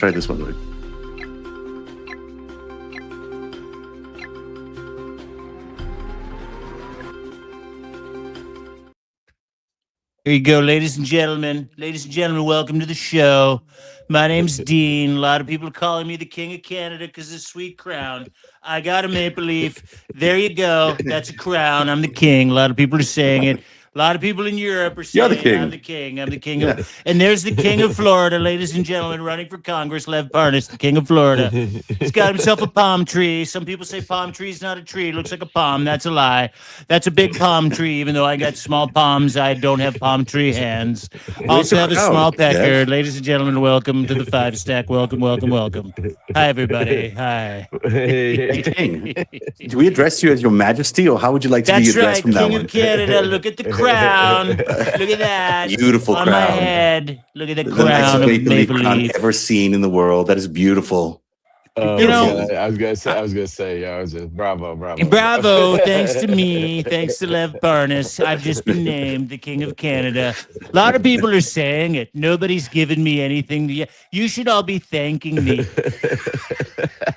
Try this one. Here you go, ladies and gentlemen. Ladies and gentlemen, welcome to the show. My name's Dean. A lot of people are calling me the King of Canada because of the sweet crown. I got a maple leaf. There you go. That's a crown. I'm the king. A lot of people are saying it. A lot of people in Europe are saying, I'm the king. I'm the king of... And there's the king of Florida, ladies and gentlemen, running for Congress, Lev Parnas, the king of Florida. He's got himself a palm tree. Some people say palm tree is not a tree. It looks like a palm. That's a lie. That's a big palm tree. Even though I got small palms, I don't have palm tree hands. Also have a small pecker. Ladies and gentlemen, welcome to the Five Stack. Welcome, welcome, welcome. Hi, everybody. Hi. Hey, King. Do we address you as Your Majesty, or how would you like to be addressed from that one? King of Canada. Look at the crown. Look at that. Beautiful on crown. My head. Look at the The crown nicest of maple crown leaf. ever seen in the world. That is beautiful. You know, I was gonna say, yeah, I was just bravo. Bravo, thanks to me, thanks to Lev Parnas, I've just been named the King of Canada. A lot of people are saying it. Nobody's given me anything. You should all be thanking me.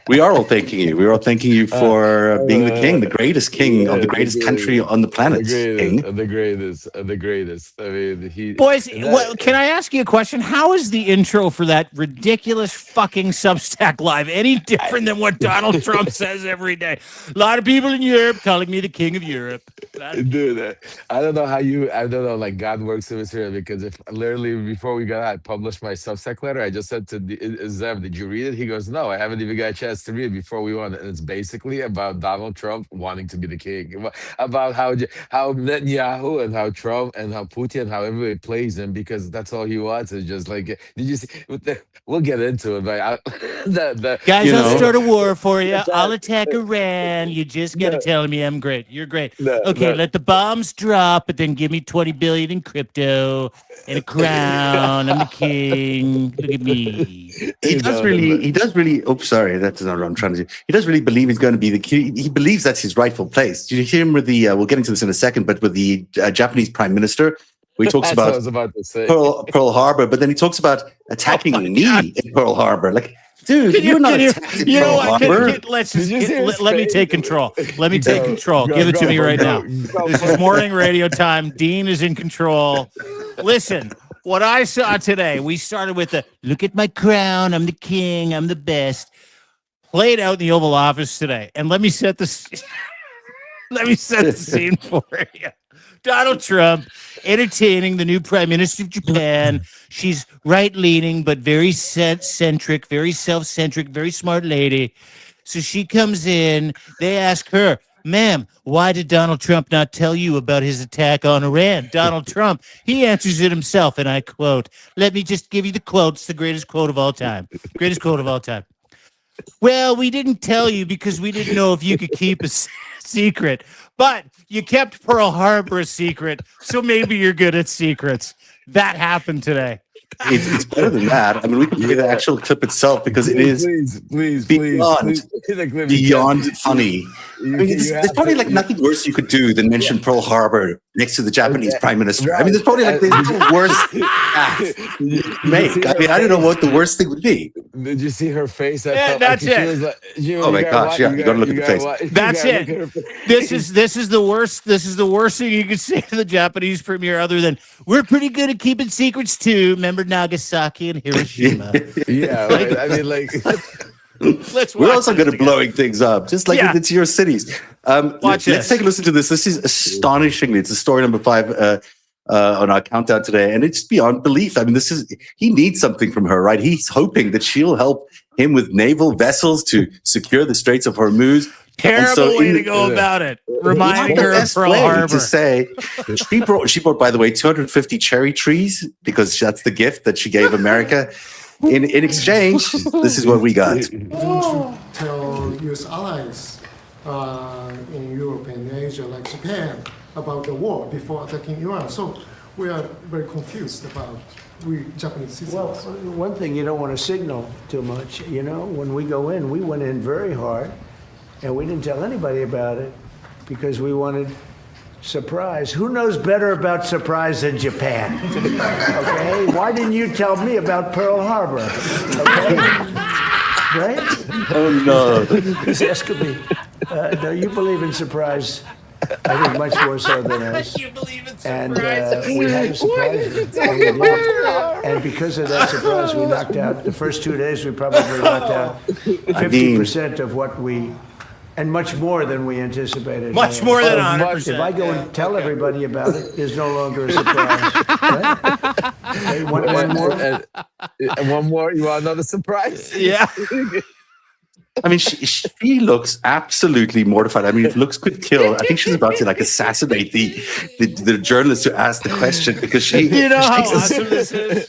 We are all thanking you. We're all thanking you for being the king, the greatest king of the greatest country on the planet. The greatest. I mean, Boys, can I ask you a question? How is the intro for that ridiculous fucking Substack Live any different than what Donald Trump says every day? A lot of people in Europe calling me the king of Europe. Dude, I don't know how like God works in this here, because if literally before we got, I published my Substack letter, I just said to Zev, did you read it? He goes, no, I haven't even got a chance to read it before we won. And it's basically about Donald Trump wanting to be the king, about how Netanyahu and how Trump and how Putin, how everybody plays him, because that's all he wants is just like, did you see? We'll get into it, but guys, I'll start a war for you. I'll attack Iran. You just got to tell me I'm great. You're great. Okay, let the bombs drop, but then give me 20 billion in crypto and a crown. I'm the king. Look at me. He does really. Oops, sorry, that's not what I'm trying to do. He does really believe he's going to be the king. He believes that's his rightful place. Did you hear him with the? We'll get into this in a second, but with the Japanese prime minister, where he talks about, what I was about to say. Pearl Harbor, but then he talks about attacking me in Pearl Harbor. Like, dude, you're not attacking Pearl Harbor. Let me take control. Let me take control. Give it to me right now. This is morning radio time. Dean is in control. Listen, what I saw today, we started with the look at my crown. I'm the king. I'm the best. Played out in the Oval Office today. And let me set the scene for you. Donald Trump entertaining the new Prime Minister of Japan. She's right-leaning, but very centric, very self-centric, very smart lady. So she comes in. They ask her, ma'am, why did Donald Trump not tell you about his attack on Iran? Donald Trump, he answers it himself, and I quote, let me just give you the quote. It's the greatest quote of all time. Greatest quote of all time. Well, we didn't tell you because we didn't know if you could keep a secret, but you kept Pearl Harbor a secret, so maybe you're good at secrets. That happened today. It's better than that. I mean, we can play the actual clip itself because it is beyond funny. I mean, there's probably like nothing worse you could do than mention Pearl Harbor next to the Japanese prime minister. I mean, there's probably like the worst act you could make. I mean, I don't know what the worst thing would be. Did you see her face? Yeah, that's it. Like, oh my gosh! Yeah, you gotta look at the face. That's it. This is the worst. This is the worst thing you could say to the Japanese premier, other than we're pretty good at keeping secrets too. Remember Nagasaki and Hiroshima? Yeah, right. I mean, like. We're also good at blowing things up, just like we did to your cities. Let's take a listen to this. This is astonishingly, it's a story number 5 on our countdown today, and it's beyond belief. I mean, he needs something from her, right? He's hoping that she'll help him with naval vessels to secure the Straits of Hormuz. Terrible way to go about it. Reminding her of Pearl Harbor. To say, she brought, by the way, 250 cherry trees because that's the gift that she gave America. In exchange, this is what we got. Tell U.S. allies in Europe and Asia, like Japan, about the war before attacking Iran. So we are very confused about Japanese citizens. Well, one thing you don't want to signal too much. You know, when we go in, we went in very hard, and we didn't tell anybody about it because we wanted surprise. Who knows better about surprise than Japan? Okay? Why didn't you tell me about Pearl Harbor? Okay? Right? Oh no. He's asking me. No, you believe in surprise. I think much more so than us. You believe in And surprises? we had a surprise. And we did. And because of that surprise, we knocked out, the first 2 days, we probably knocked out 50% of what we, and much more than we anticipated. Much more than Oh, 100%. If I go and tell everybody about it, there's no longer a surprise. Right? Okay, one more. And one more. You want another surprise? Yeah. I mean, she looks absolutely mortified. I mean, if looks could kill, I think she's about to like assassinate the journalist who asked the question because she. You know how she- awesome this is?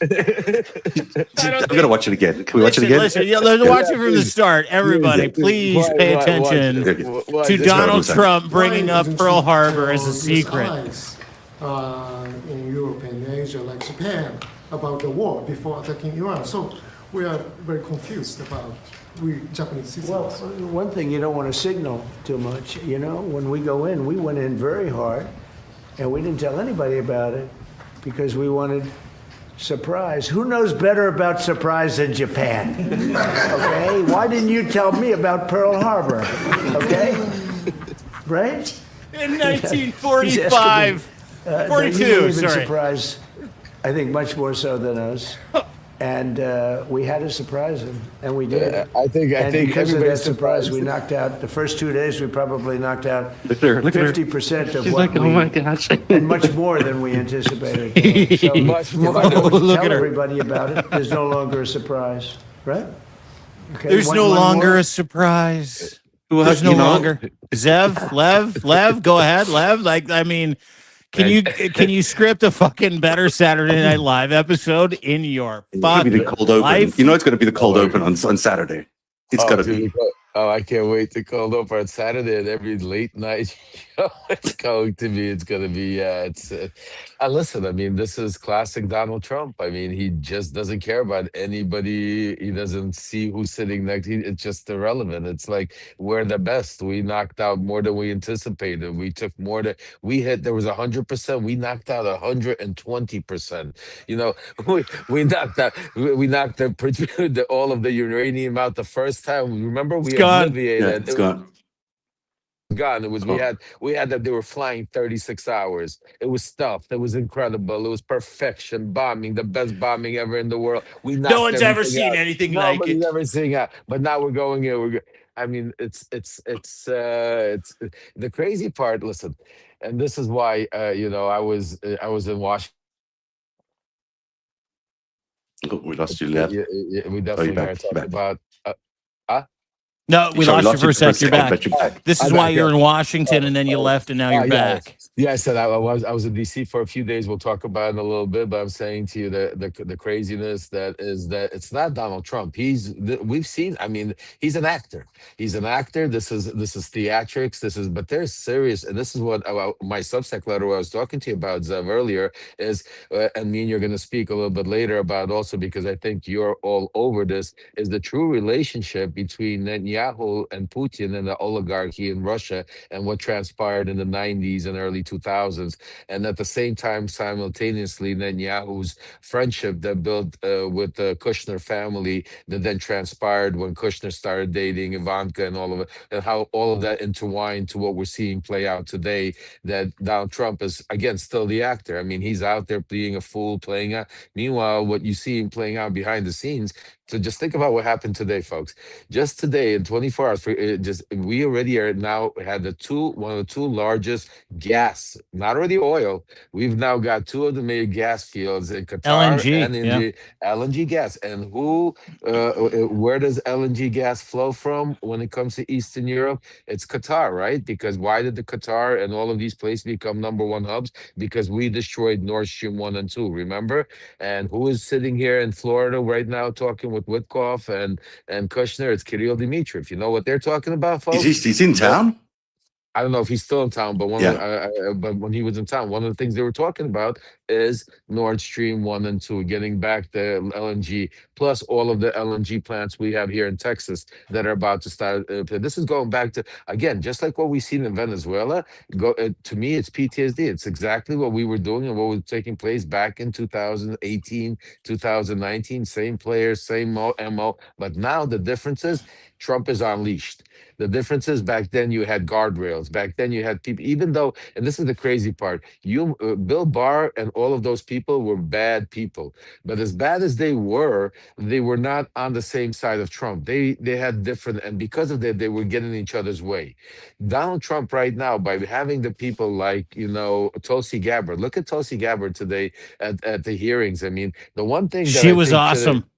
I'm gonna watch it again. Can we watch it again? Listen, let's watch it from the start. Everybody, please pay attention to Donald Trump bringing up Pearl Harbor as a secret. Allies, in Europe and Asia, like Japan, about the war before attacking Iran. So we are very confused about we Japanese citizens. Well, one thing you don't want to signal too much. You know, when we go in, we went in very hard, and we didn't tell anybody about it because we wanted surprise. Who knows better about surprise than Japan? Okay? Why didn't you tell me about Pearl Harbor? Okay? Right? In 1945, You 42, believe in sorry. surprise, I think much more so than us. And we had to surprise him, and we did. I think Because of that everybody's surprise, surprised. we knocked out, the first 2 days, we probably knocked out Look at her. Look at her. 50% of She's what like, oh my gosh. and much more than we anticipated. So Much if more. I don't Look tell at her. everybody about it, there's no longer a surprise, right? Okay, There's no one longer more? a surprise. Well, There's no you know, longer. Lev, go ahead, Lev. Like, I mean, can you script a fucking better Saturday Night Live episode in your It's gonna be the fucking cold open. life? You know, it's gonna be the cold open on Saturday. It's gotta dude, be. Oh, I can't wait to cold open on Saturday and every late night show. It's going to be. It's going to be. It's. Listen. I mean, this is classic Donald Trump. I mean, he just doesn't care about anybody. He doesn't see who's sitting next. It's just irrelevant. It's like we're the best. We knocked out more than we anticipated. We took more than we hit. There was 100%. We knocked out 120%. You know, we knocked out. We knocked all of the uranium out the first time. Remember, we gone. alleviated. Yeah, it's gone. Gone. It was we had that they were flying 36 hours. It was stuffed. It was incredible. It was perfection bombing, the best bombing ever in the world. We knocked No one's ever everything seen out. anything like Nobody's it. ever seen it. But now we're going in. I mean, it's the crazy part. Listen, and this is why you know I was in Washington. Oh, we lost you, Lev. We definitely back, are talking back. about. No, we Sorry, lost you for a sec. You're back. but you're back. This is I'm why back, you're yeah. in Washington and then you left and now you're yeah. back. Yeah, I said I was in DC for a few days. We'll talk about it in a little bit, but I'm saying to you the craziness that it's not Donald Trump. We've seen. I mean, he's an actor. He's an actor. This is theatrics. But there's serious, and this is what my Substack letter I was talking to you about, Zev, earlier is, and me and you're going to speak a little bit later about also because I think you're all over this is the true relationship between Netanyahu and Putin and the oligarchy in Russia and what transpired in the 90s and early 2000s. And at the same time, simultaneously, Netanyahu's friendship that built with the Kushner family that then transpired when Kushner started dating Ivanka and all of it, and how all of that intertwined to what we're seeing play out today, that Donald Trump is, again, still the actor. I mean, he's out there being a fool, playing out. Meanwhile, what you see him playing out behind the scenes. So just think about what happened today, folks. Just today in 24 hours, we already are now had one of the two largest gas, not already oil. We've now got two of the major gas fields in Qatar LNG, and in yeah. the LNG gas. And where does LNG gas flow from when it comes to Eastern Europe? It's Qatar, right? Because why did the Qatar and all of these places become number one hubs? Because we destroyed Nord Stream 1 and 2, remember? And who is sitting here in Florida right now talking with Witkoff and Kushner? It's Kirill Dmitriev. You know what they're talking about, folks? He's in town? I don't know if he's still in town, but but when he was in town, one of the things they were talking about is Nord Stream 1 and 2, getting back the LNG, plus all of the LNG plants we have here in Texas that are about to start. This is going back to, again, just like what we've seen in Venezuela. To me, it's PTSD. It's exactly what we were doing and what was taking place back in 2018, 2019. Same players, same MO. But now the difference is Trump is unleashed. The difference is back then you had guardrails. Back then you had people, even though, and this is the crazy part, Bill Barr and all of those people were bad people. But as bad as they were not on the same side of Trump. They had different, and because of that, they were getting in each other's way. Donald Trump right now, by having the people like, Tulsi Gabbard, look at Tulsi Gabbard today at the hearings. I mean, the one thing that she was awesome. Today,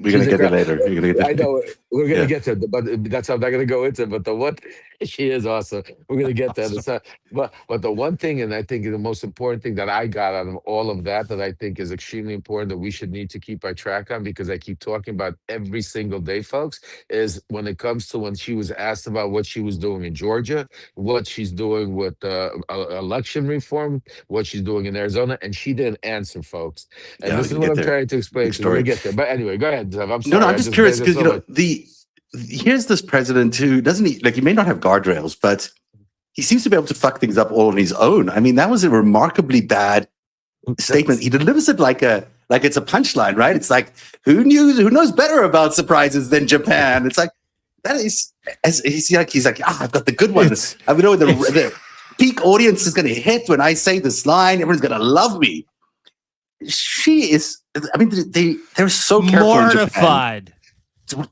we're going to get there later. I know we're going to get to it, but that's how I'm not going to go into it. But the one, she is awesome. We're going to get to that. But the one thing, and I think the most important thing that I got out of all of that I think is extremely important that we should need to keep our track on, because I keep talking about every single day, folks, is when it comes to when she was asked about what she was doing in Georgia, what she's doing with election reform, what she's doing in Arizona, and she didn't answer, folks. And this is what I'm trying to explain. So we're going to get there. But anyway, go ahead, Zev. I'm sorry. No, I'm just curious because, here's this president who doesn't he may not have guardrails, but he seems to be able to fuck things up all on his own. I mean, that was a remarkably bad statement. He delivers it like it's a punchline, right? It's like, who knows better about surprises than Japan? It's like, that is, he's like, I've got the good ones. I know the peak audience is going to hit when I say this line. Everyone's going to love me. She is, I mean, they're so careful in mortified.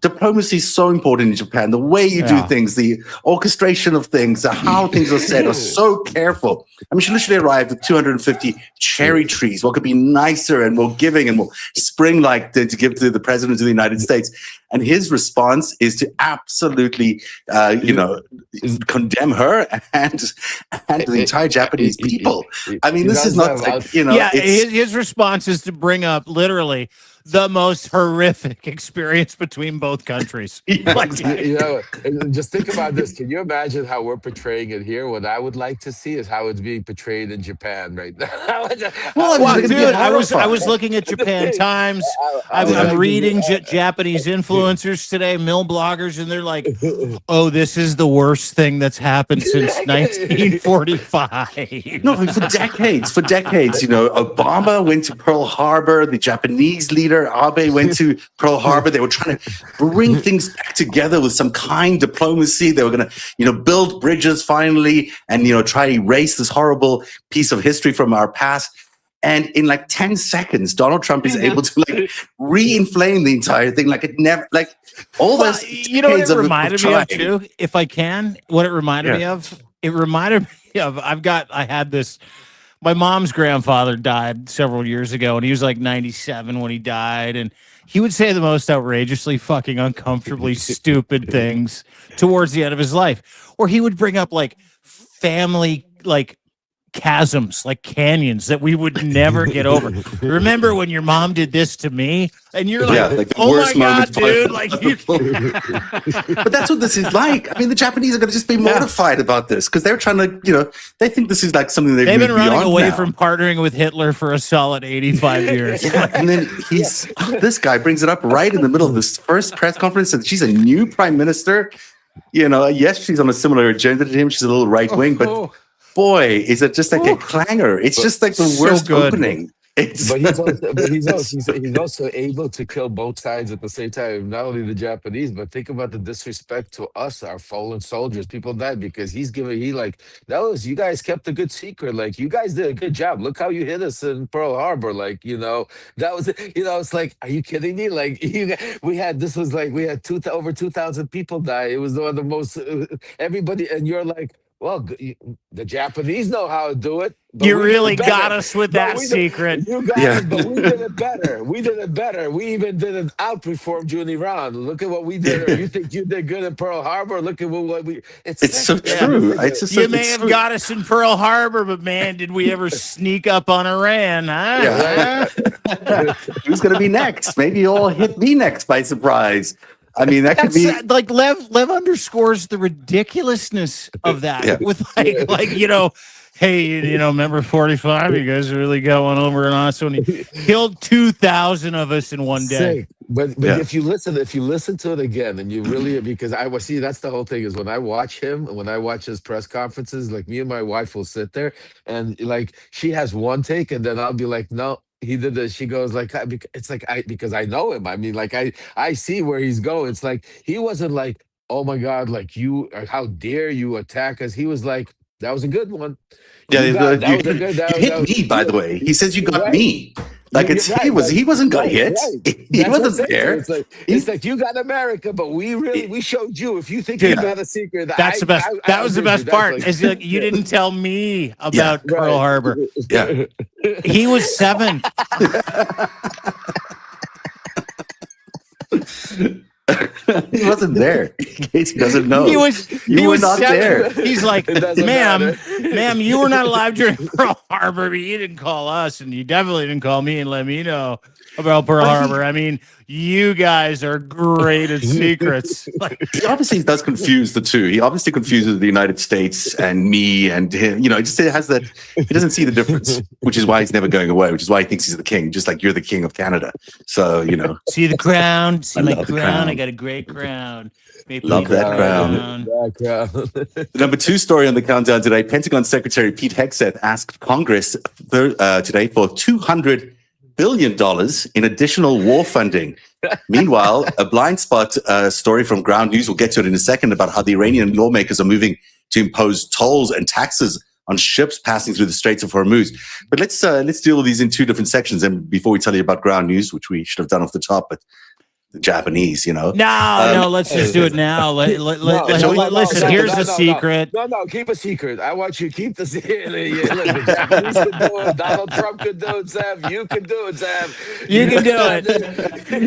Diplomacy is so important in Japan. The way you do things, the orchestration of things, how things are said are so careful. I mean, she literally arrived with 250 cherry trees. What could be nicer and more giving and more spring-like to give to the president of the United States? And his response is to absolutely, condemn her and the entire Japanese people. I mean, this is not like, his response is to bring up literally the most horrific experience between both countries. Just think about this. Can you imagine how we're portraying it here? What I would like to see is how it's being portrayed in Japan right now. Dude, I was looking at Japan Times. I'm reading Japanese influencers today, mill bloggers, and they're like, "Oh, this is the worst thing that's happened since 1945." No, for decades, Obama went to Pearl Harbor. The Japanese leader Abe went to Pearl Harbor. They were trying to bring things back together with some kind diplomacy. They were going to, build bridges finally and, try to erase this horrible piece of history from our past. And in like 10 seconds, Donald Trump is able to re-inflame the entire thing. Like it never, like all those. You know what it reminded me of too, if I can, what it reminded me of? It reminded me of, I had this. My mom's grandfather died several years ago, and he was like 97 when he died. And he would say the most outrageously fucking uncomfortably stupid things towards the end of his life, or he would bring up like family, like chasms, like canyons that we would never get over. Remember when your mom did this to me? And you're like, oh my God, dude. Like, but that's what this is like. I mean, the Japanese are going to just be mortified about this because they're trying to, they think this is like something they've been running away from partnering with Hitler for a solid 85 years. And then this guy brings it up right in the middle of this first press conference that she's a new prime minister. Yes, she's on a similar agenda to him. She's a little right wing, but boy, is it just like a clanger. It's just like the worst opening. But he's also able to kill both sides at the same time. Not only the Japanese, but think about the disrespect to us, our fallen soldiers. People died because you guys kept a good secret. Like, you guys did a good job. Look how you hit us in Pearl Harbor. Like, that was, it's like, are you kidding me? Like, we had over 2,000 people die. It was one of the most, everybody, and you're like, well, the Japanese know how to do it. You really got us with that secret. You got us, but we did it better. We even did outperformed you in Iran. Look at what we did. You think you did good in Pearl Harbor? Look at what we. It's so true. You may have got us in Pearl Harbor, but man, did we ever sneak up on Iran? Huh? Who's going to be next? Maybe you'll hit me next by surprise. I mean, that could That's be like Lev underscores the ridiculousness of that Yeah. with like hey, remember 45? You guys really got one over on us when he killed 2,000 of us in one day. Sick. But Yeah. if you listen to it again, and you really, because I was, see, that's the whole thing, is when I watch him, when I watch his press conferences, like me and my wife will sit there and like she has one take, and then I'll be like, no, he did this. She goes like, it's like because I know him. I mean, like I see where he's going. It's like he wasn't like, oh my God, like how dare you attack us? He was like, that was a good one. Yeah, You you hit me, by the you- way. He says you got right. me. Like You're he right, was like- he wasn't got right, hit. right. He That's what I'm wasn't saying. there. It's like you got America, but we showed you. If you think you Dude, got a secret, That's the best. That was the best part. Is like, you didn't tell me about Pearl Harbor. Yeah. He was 7. He wasn't there. In case he doesn't know. He was. You he were was not 7. there. He's like, It doesn't ma'am, matter." you were not alive during Pearl Harbor, but you didn't call us, and you definitely didn't call me and let me know about Pearl Harbor. I mean, you guys are great at secrets. Like, He obviously does confuse the two. He obviously confuses the United States and me and him. It just has that. He doesn't see the difference, which is why he's never going away. Which is why he thinks he's the king, just like you're the king of Canada. So see the crown. See I my love the crown. crown. I got a great crown. Love that crown. The number 2 story on the countdown today: Pentagon Secretary Pete Hegseth asked Congress today for $200 billion in additional war funding. Meanwhile, a blind spot story from Ground News, we'll get to it in a second, about how the Iranian lawmakers are moving to impose tolls and taxes on ships passing through the Straits of Hormuz. But let's deal with these in 2 different sections. And before we tell you about Ground News, which we should have done off the top, but the Japanese, No, let's just do it now. Listen, here's the secret. No, keep a secret. I want you to keep the secret. The Japanese can do it. Donald Trump could do it, Sam. You can do it, Sam. You can do it.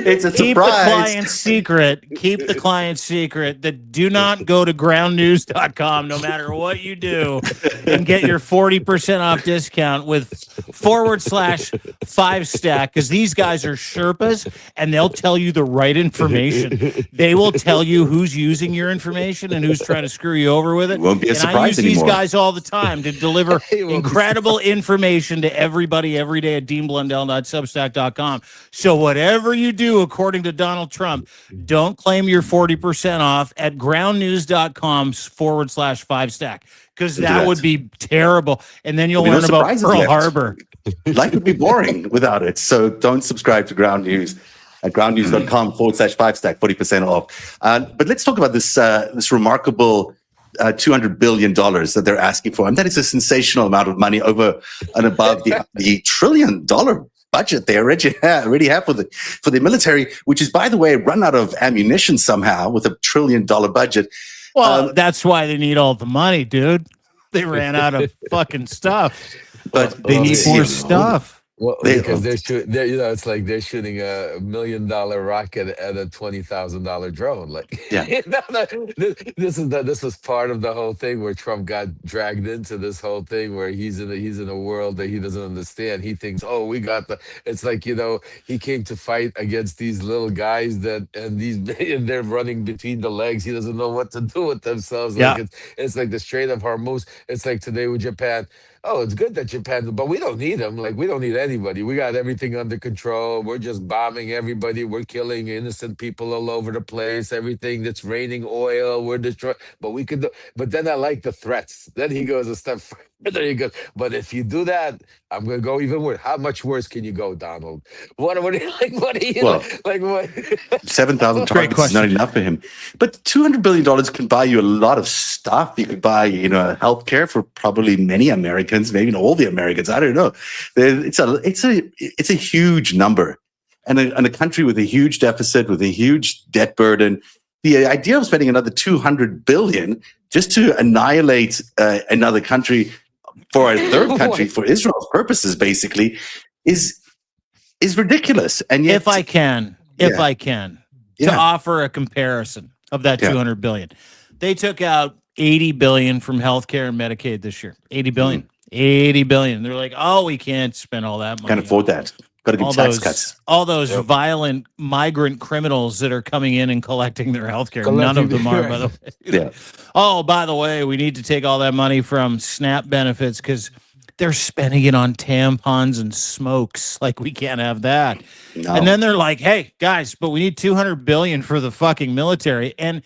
it's a Keep the surprise. client secret. Keep the client secret. That do not go to groundnews.com no matter what you do and get your 40% off discount with /5stack, because these guys are Sherpas and they'll tell you the right information. They will tell you who's using your information and who's trying to screw you over with it. Won't be a and surprise I use anymore. these guys all the time to deliver incredible information to everybody every day at deanblundell.substack.com. So whatever you do, according to Donald Trump, don't claim your 40% off at groundnews.com /5stack, because that would be terrible. And then you'll There'll learn be no about surprises Pearl left. Harbor. Life would be boring without it. So don't subscribe to Ground News at groundnews.com /5stack, 40% off. But let's talk about this remarkable $200 billion that they're asking for. And that is a sensational amount of money over and above the $1 trillion budget they already have for the military, which is, by the way, run out of ammunition somehow with $1 trillion budget. Well, that's why they need all the money, dude. They ran out of fucking stuff. But They need more stuff. Well, because it's like they're shooting $1 million rocket at a $20,000 drone. Like, Yeah. this was part of the whole thing where Trump got dragged into this whole thing where he's in a world that he doesn't understand. He thinks, oh, we got it's like, he came to fight against these little guys and they're running between the legs. He doesn't know what to do with themselves. Yeah. Like it's like the Strait of Hormuz. It's like today with Japan. Oh, it's good that Japan, but we don't need them. Like, we don't need anybody. We got everything under control. We're just bombing everybody. We're killing innocent people all over the place. Everything that's raining oil, we're destroying. But we could do. But then I like the threats. Then he goes a step further. He goes, but if you do that, I'm going to go even worse. How much worse can you go, Donald? What are you Well, like? What? 7,000 Great targets is not enough for him. But $200 billion can buy you a lot of stuff. You could buy, healthcare for probably many Americans, maybe not all the Americans. I don't know. It's a huge number. And a country with a huge deficit, with a huge debt burden, the idea of spending another $200 billion just to annihilate another country for a third country, for Israel's purposes, basically, is ridiculous. And yet, If I can, to offer a comparison of that $200 billion, they took out $80 billion from healthcare and Medicaid this year. $80 billion. $80 billion. They're like, oh, we can't spend all that money. Can't afford that. Got to give tax cuts. All those violent migrant criminals that are coming in and collecting their health care. None of them are, by the way. Yeah. Oh, by the way, we need to take all that money from SNAP benefits because they're spending it on tampons and smokes. Like, we can't have that. No. And then they're like, hey, guys, but we need $200 billion for the fucking military. And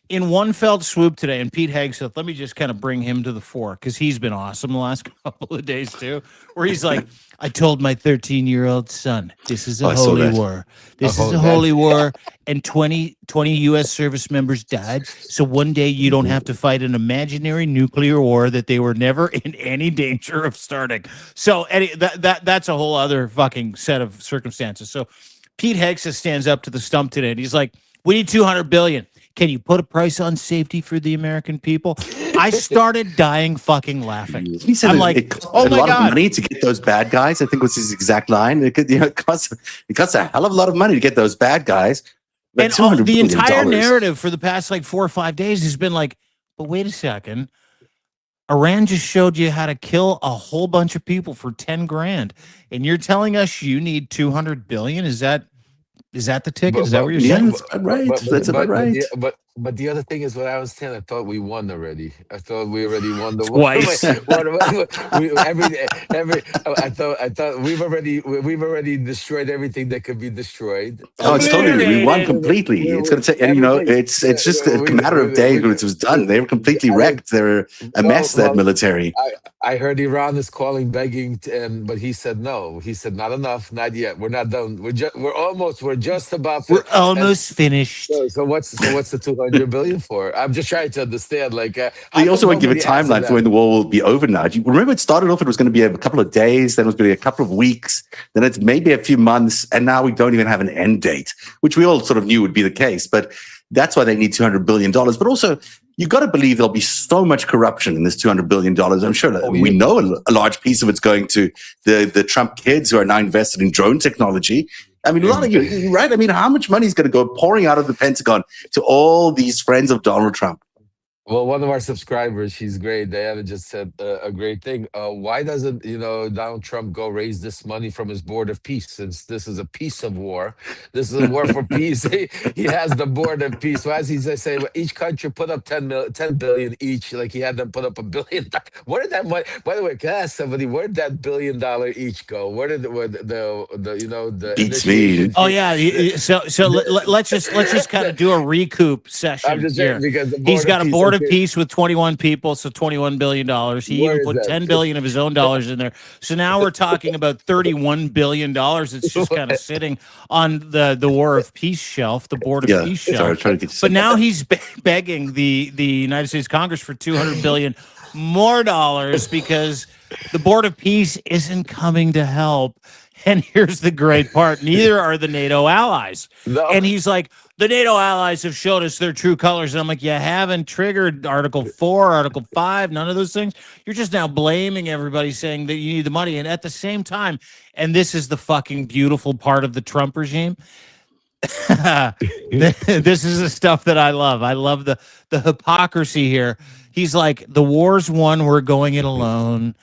in one fell swoop today, and Pete Hegseth, let me just kind of bring him to the fore because he's been awesome the last couple of days too, where he's like, I told my 13-year-old son, this is a holy war. This is a holy war, and 20 U.S. service members died. So one day you don't have to fight an imaginary nuclear war that they were never in any danger of starting. So that's a whole other fucking set of circumstances. So Pete Hegseth stands up to the stump today, and he's like, we need $200 billion. Can you put a price on safety for the American people? I started dying fucking laughing. He said it costs a lot of money to get those bad guys. I think was his exact line. It costs a hell of a lot of money to get those bad guys. But and the entire narrative for the past like 4 or 5 days has been like, but wait a second. Iran just showed you how to kill a whole bunch of people for 10 grand. And you're telling us you need 200 billion? Is that the ticket? Is that what you're saying? That's right. That's about right. But the other thing is, what I was saying, I thought we won already. I thought we already won the twice. I thought we've already destroyed everything that could be destroyed. Oh, it's totally, we won completely. It's going to take, and it's just a matter of days when it was done. They were completely wrecked. They're a mess. That military. I heard Iran is calling, begging, but he said no. He said not enough, not yet. We're not done. We're just about. We're almost finished. So what's the 200 billion for? I'm just trying to understand. Like, they also won't give a timeline for when the war will be over. Now, do you remember it started off? It was going to be a couple of days, then it was going to be a couple of weeks, then it's maybe a few months, and now we don't even have an end date, which we all sort of knew would be the case. But that's why they need $200 billion. But also, you got to believe there'll be so much corruption in this $200 billion. I'm sure that we know a large piece of it's going to the Trump kids who are now invested in drone technology. I mean, a lot of you, right? I mean, how much money is going to go pouring out of the Pentagon to all these friends of Donald Trump? Well, one of our subscribers, she's great. Diana just said a great thing. Why doesn't Donald Trump go raise this money from his board of peace? Since this is a peace of war, this is a war for peace. He has the board of peace. Why does he say each country put up 10 billion each? Like he had them put up $1 billion. Where did that money? By the way, can I ask somebody where did that $1 billion each go? Where did the beats me? Oh yeah. So let's just kind of do a recoup session. I'm just saying, because he's got a board of peace with 21 people, so $21 billion. He even put $10 billion of his own dollars in there. So now we're talking about $31 billion. It's just kind of sitting on the War of Peace shelf, the Board of Peace shelf. But now he's begging the United States Congress for $200 billion more dollars because the Board of Peace isn't coming to help. And here's the great part. Neither are the NATO allies. No. And he's like, the NATO allies have showed us their true colors. And I'm like, you haven't triggered Article 4, Article 5, none of those things. You're just now blaming everybody, saying that you need the money. And at the same time, and this is the fucking beautiful part of the Trump regime, this is the stuff that I love. I love the hypocrisy here. He's like, the war's won, we're going it alone.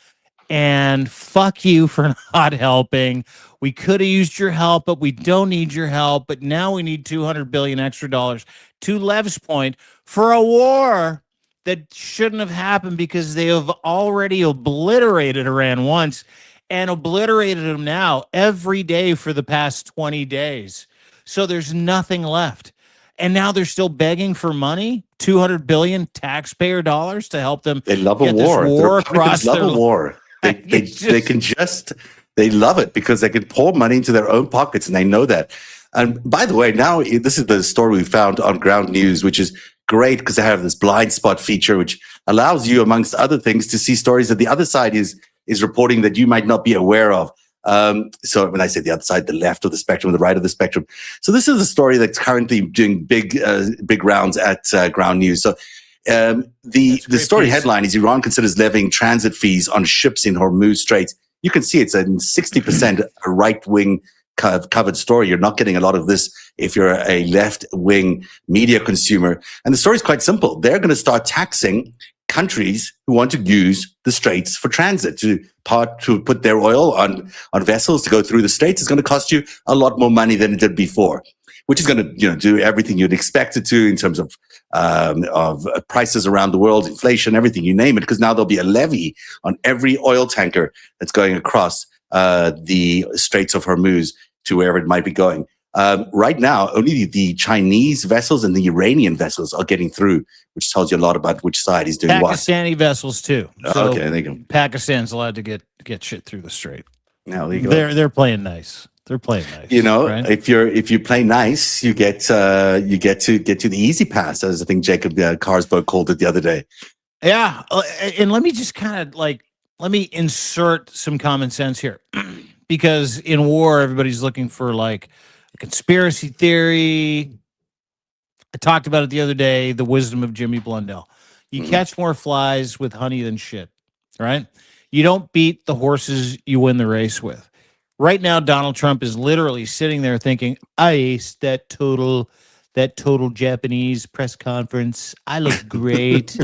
And fuck you for not helping. We could have used your help, but we don't need your help. But now we need $200 billion extra dollars. To Lev's point, for a war that shouldn't have happened because they have already obliterated Iran once and obliterated them now every day for the past 20 days. So there's nothing left. And now they're still begging for money, $200 billion taxpayer dollars to help them. They love a war. Across love a war. They love it because they can pour money into their own pockets, and they know that. And by the way, now this is the story we found on Ground News, which is great because they have this blind spot feature, which allows you, amongst other things, to see stories that the other side is reporting that you might not be aware of. So when I say the other side, the left of the spectrum, the right of the spectrum. So this is a story that's currently doing big rounds at Ground News. So the story headline is Iran considers levying transit fees on ships in Hormuz Strait. You can see it's a 60% right-wing covered story. You're not getting a lot of this if you're a left-wing media consumer. And the story is quite simple. They're going to start taxing countries who want to use the straits for transit to put their oil on vessels to go through the straits is going to cost you a lot more money than it did before, which is going to do everything you'd expect it to in terms of prices around the world, inflation, everything, you name it, because now there'll be a levy on every oil tanker that's going across the Straits of Hormuz to wherever it might be going. Right now, only the Chinese vessels and the Iranian vessels are getting through, which tells you a lot about which side is doing what. Pakistani vessels too. So okay, there you go. Pakistan's allowed to get shit through the strait. Now there you go. They're playing nice. They're playing nice. Right? if you play nice, you get to the easy pass, as I think Jacob Carsbo called it the other day. Yeah, and let me just kind of let me insert some common sense here, because in war, everybody's looking for like a conspiracy theory. I talked about it the other day, the wisdom of Jimmy Blundell. You catch more flies with honey than shit, right? You don't beat the horses you win the race with. Right now, Donald Trump is literally sitting there thinking, I aced that total Japanese press conference. I look great.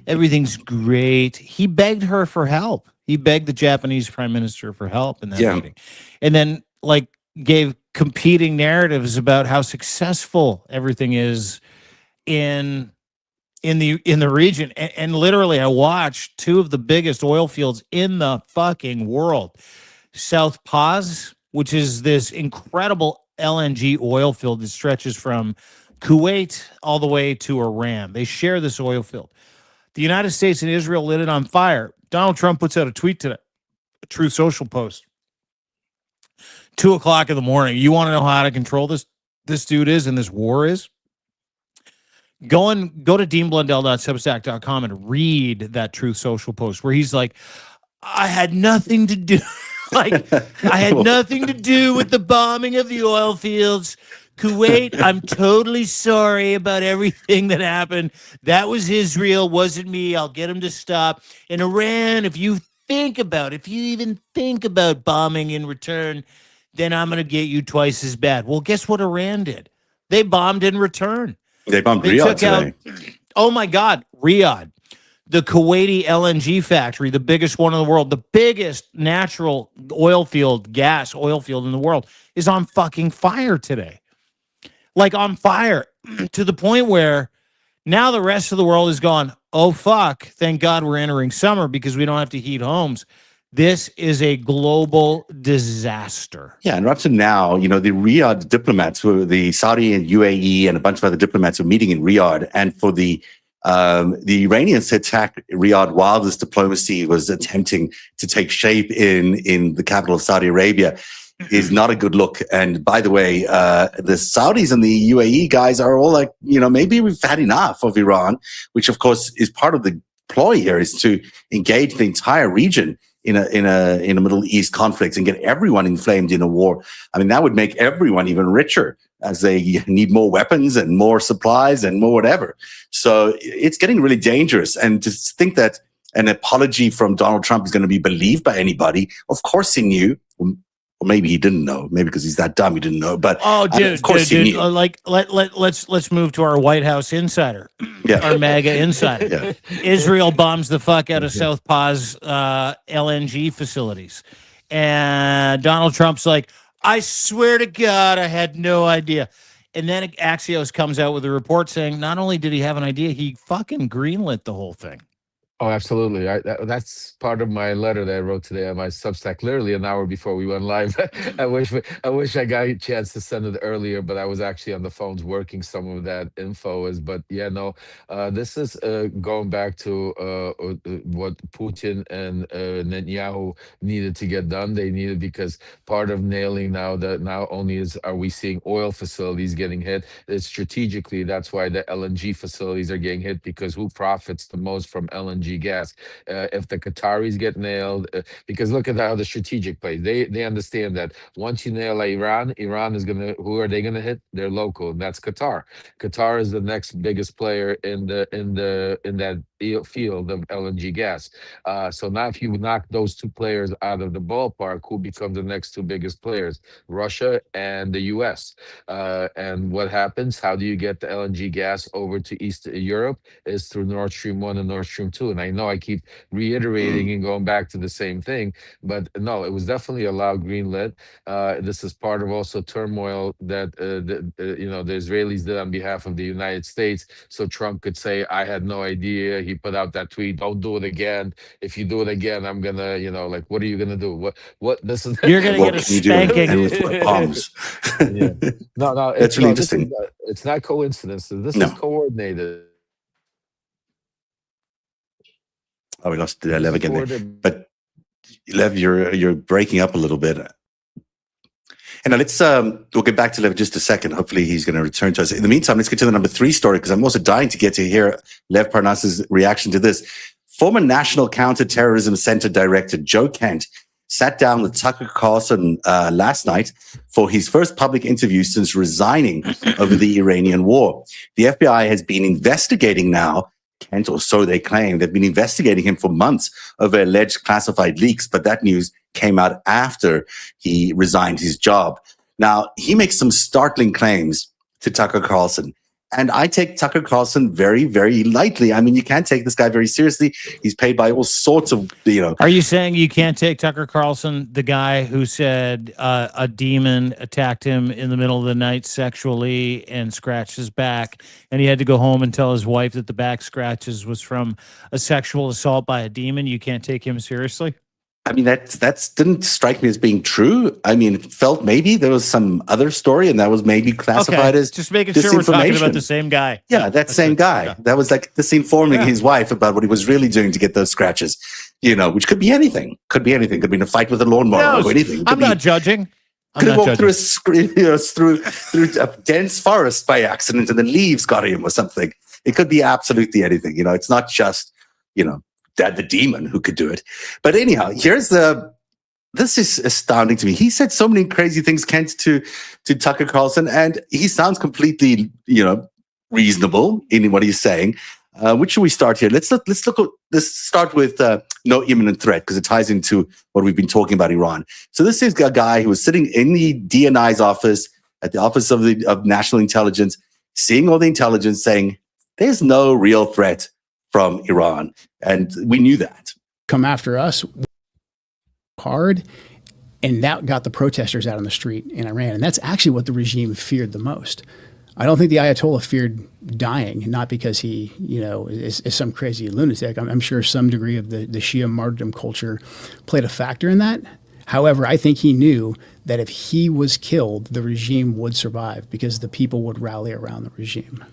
Everything's great. He begged her for help. He begged the Japanese prime minister for help in that meeting. And then gave competing narratives about how successful everything is in the region. And literally, I watched two of the biggest oil fields in the fucking world. South Paz, which is this incredible LNG oil field that stretches from Kuwait all the way to Iran. They share this oil field. The United States and Israel lit it on fire. Donald Trump puts out a tweet today, a Truth Social post. 2:00 in the morning. You want to know how to control this dude is and this war is? Go to deanblundell.substack.com and read that Truth Social post where he's like, I had nothing to do. I had nothing to do with the bombing of the oil fields. Kuwait, I'm totally sorry about everything that happened. That was Israel, wasn't me. I'll get him to stop. And Iran, if you even think about bombing in return, then I'm going to get you twice as bad. Well, guess what Iran did? They bombed in return. They bombed Riyadh today. Oh my God, Riyadh. The Kuwaiti LNG factory, the biggest one in the world, the biggest natural oil field, gas oil field in the world, is on fucking fire today. Like on fire to the point where now the rest of the world is gone, oh fuck, thank God we're entering summer because we don't have to heat homes. This is a global disaster. Yeah, and up to now, the Riyadh diplomats, the Saudi and UAE and a bunch of other diplomats were meeting in Riyadh, and for the Iranians to attack Riyadh while this diplomacy was attempting to take shape in the capital of Saudi Arabia is not a good look. And by the way, the Saudis and the UAE guys are all like, maybe we've had enough of Iran, which of course is part of the ploy here, is to engage the entire region in a Middle East conflict and get everyone inflamed in a war. I mean, that would make everyone even richer as they need more weapons and more supplies and more whatever. So it's getting really dangerous. And to think that an apology from Donald Trump is going to be believed by anybody, of course he knew. Or maybe he didn't know. Maybe because he's that dumb, he didn't know. But of course he knew. Let's move to our White House insider, our MAGA insider. Yeah. Israel bombs the fuck out of South Paz LNG facilities, and Donald Trump's like, I swear to God, I had no idea. And then Axios comes out with a report saying not only did he have an idea, he fucking greenlit the whole thing. Oh, absolutely. That's part of my letter that I wrote today on my Substack, literally an hour before we went live. I wish I got a chance to send it earlier, but I was actually on the phones working some of that info. But yeah, no, this is going back to what Putin and Netanyahu needed to get done. They needed, because part of nailing now that not only are we seeing oil facilities getting hit, it's strategically, that's why the LNG facilities are getting hit, because who profits the most from LNG gas? If the Qataris get nailed, because look at how the strategic plays. They understand that once you nail Iran is gonna, who are they gonna hit? They're local, and that's Qatar. Qatar is the next biggest player in that field of LNG gas. So now if you knock those two players out of the ballpark, who become the next two biggest players? Russia and the US. And what happens? How do you get the LNG gas over to East Europe? Is through Nord Stream 1 and Nord Stream 2. And I know I keep reiterating and going back to the same thing, but no, it was definitely a loud green lit. This is part of also turmoil that the Israelis did on behalf of the United States. So Trump could say, I had no idea. He put out that tweet, don't do it again. If you do it again, I'm gonna, what are you gonna do? What this is You're gonna get a spanking. And with palms. Yeah. No, That's really interesting. It's not coincidence. This No. is coordinated. Oh, we lost Lev again there. But Lev, you're breaking up a little bit. And now we'll get back to Lev in just a second. Hopefully he's going to return to us. In the meantime, let's get to the number 3 story, because I'm also dying to get to hear Lev Parnas's reaction to this. Former National Counterterrorism Center Director Joe Kent sat down with Tucker Carlson last night for his first public interview since resigning over the Iranian war. The FBI has been investigating now Kent, or so they claim. They've been investigating him for months over alleged classified leaks, but that news came out after he resigned his job. Now, he makes some startling claims to Tucker Carlson, and I take Tucker Carlson very, very lightly. I mean, you can't take this guy very seriously. He's paid by all sorts of, Are you saying you can't take Tucker Carlson, the guy who said a demon attacked him in the middle of the night sexually and scratched his back, and he had to go home and tell his wife that the back scratches was from a sexual assault by a demon? You can't take him seriously? I mean, that didn't strike me as being true. I mean, it felt maybe there was some other story, and that was maybe classified as just making sure we're talking about the same guy. Yeah, that same guy. Yeah. That was like this informing his wife about what he was really doing to get those scratches, which could be anything. Could be anything. Could be in a fight with a lawnmower or anything. I'm not judging. Could have walked through a dense forest by accident, and the leaves got him or something. It could be absolutely anything. It's not just, the demon who could do it. But anyhow, this is astounding to me. He said so many crazy things, Kent, to Tucker Carlson, and he sounds completely, reasonable in what he's saying. Which should we start here? Let's start with no imminent threat, because it ties into what we've been talking about Iran. So this is a guy who was sitting in the DNI's office, at the Office of National Intelligence, seeing all the intelligence, saying there's no real threat from Iran. And we knew that. Come after us hard, and that got the protesters out on the street in Iran. And that's actually what the regime feared the most. I don't think the Ayatollah feared dying, not because he, is some crazy lunatic. I'm sure some degree of the Shia martyrdom culture played a factor in that. However, I think he knew that if he was killed, the regime would survive because the people would rally around the regime.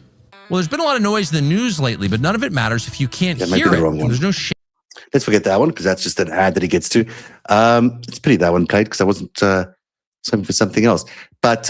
Well, there's been a lot of noise in the news lately, but none of it matters if you can't hear it. There's no shame. Let's forget that one, because that's just an ad that he gets to. It's pity that one played, because I wasn't something for something else. But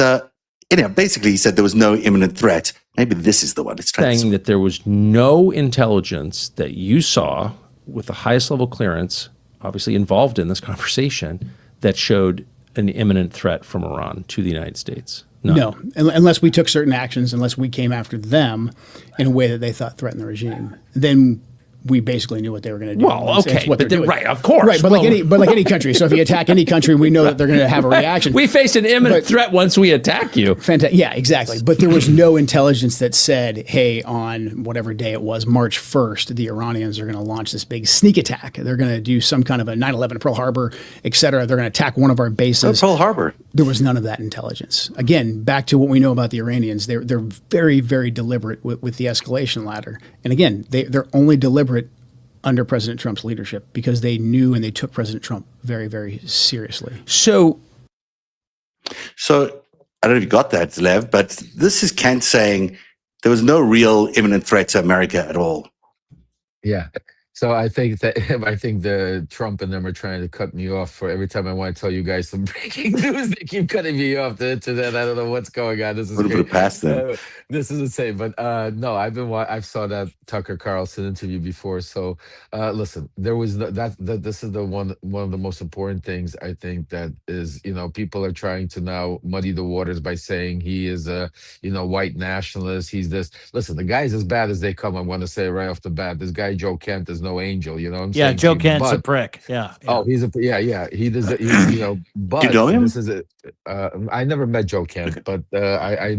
anyhow, basically he said there was no imminent threat. Maybe this is the one. It's saying that there was no intelligence that you saw with the highest level clearance, obviously involved in this conversation, that showed an imminent threat from Iran to the United States. No, unless we took certain actions, unless we came after them in a way that they thought threatened the regime, then we basically knew what they were going to do. Well, okay, but right, of course, right. But like any country. So if you attack any country, we know that they're going to have a reaction. We face an imminent threat once we attack you. Fantastic. Yeah, exactly. But there was no intelligence that said, "Hey, on whatever day it was, March 1st, the Iranians are going to launch this big sneak attack. They're going to do some kind of a 9/11 Pearl Harbor, etc. They're going to attack one of our bases." Pearl Harbor. There was none of that intelligence. Again, back to what we know about the Iranians, they're very, very deliberate with the escalation ladder. And again, they're only deliberate under President Trump's leadership, because they knew and they took President Trump very, very seriously. So I don't know if you got that, Lev, but this is Kent saying there was no real imminent threat to America at all. Yeah. So I think that I think the Trump and them are trying to cut me off for every time I want to tell you guys some breaking news. They keep cutting me off the internet. I don't know what's going on. This A is little bit great. of past them. This is insane. But no, I saw that Tucker Carlson interview before. So listen, there was that this is the one of the most important things I think that is, people are trying to now muddy the waters by saying he is a white nationalist. He's this. Listen, the guy's as bad as they come. I want to say right off the bat, this guy Joe Kent is no angel. You know what I'm Yeah, saying to Joe you? Kent's a But prick. Yeah, oh, yeah. yeah. He does. Do you But know him? this is it. I never met Joe Kent, but I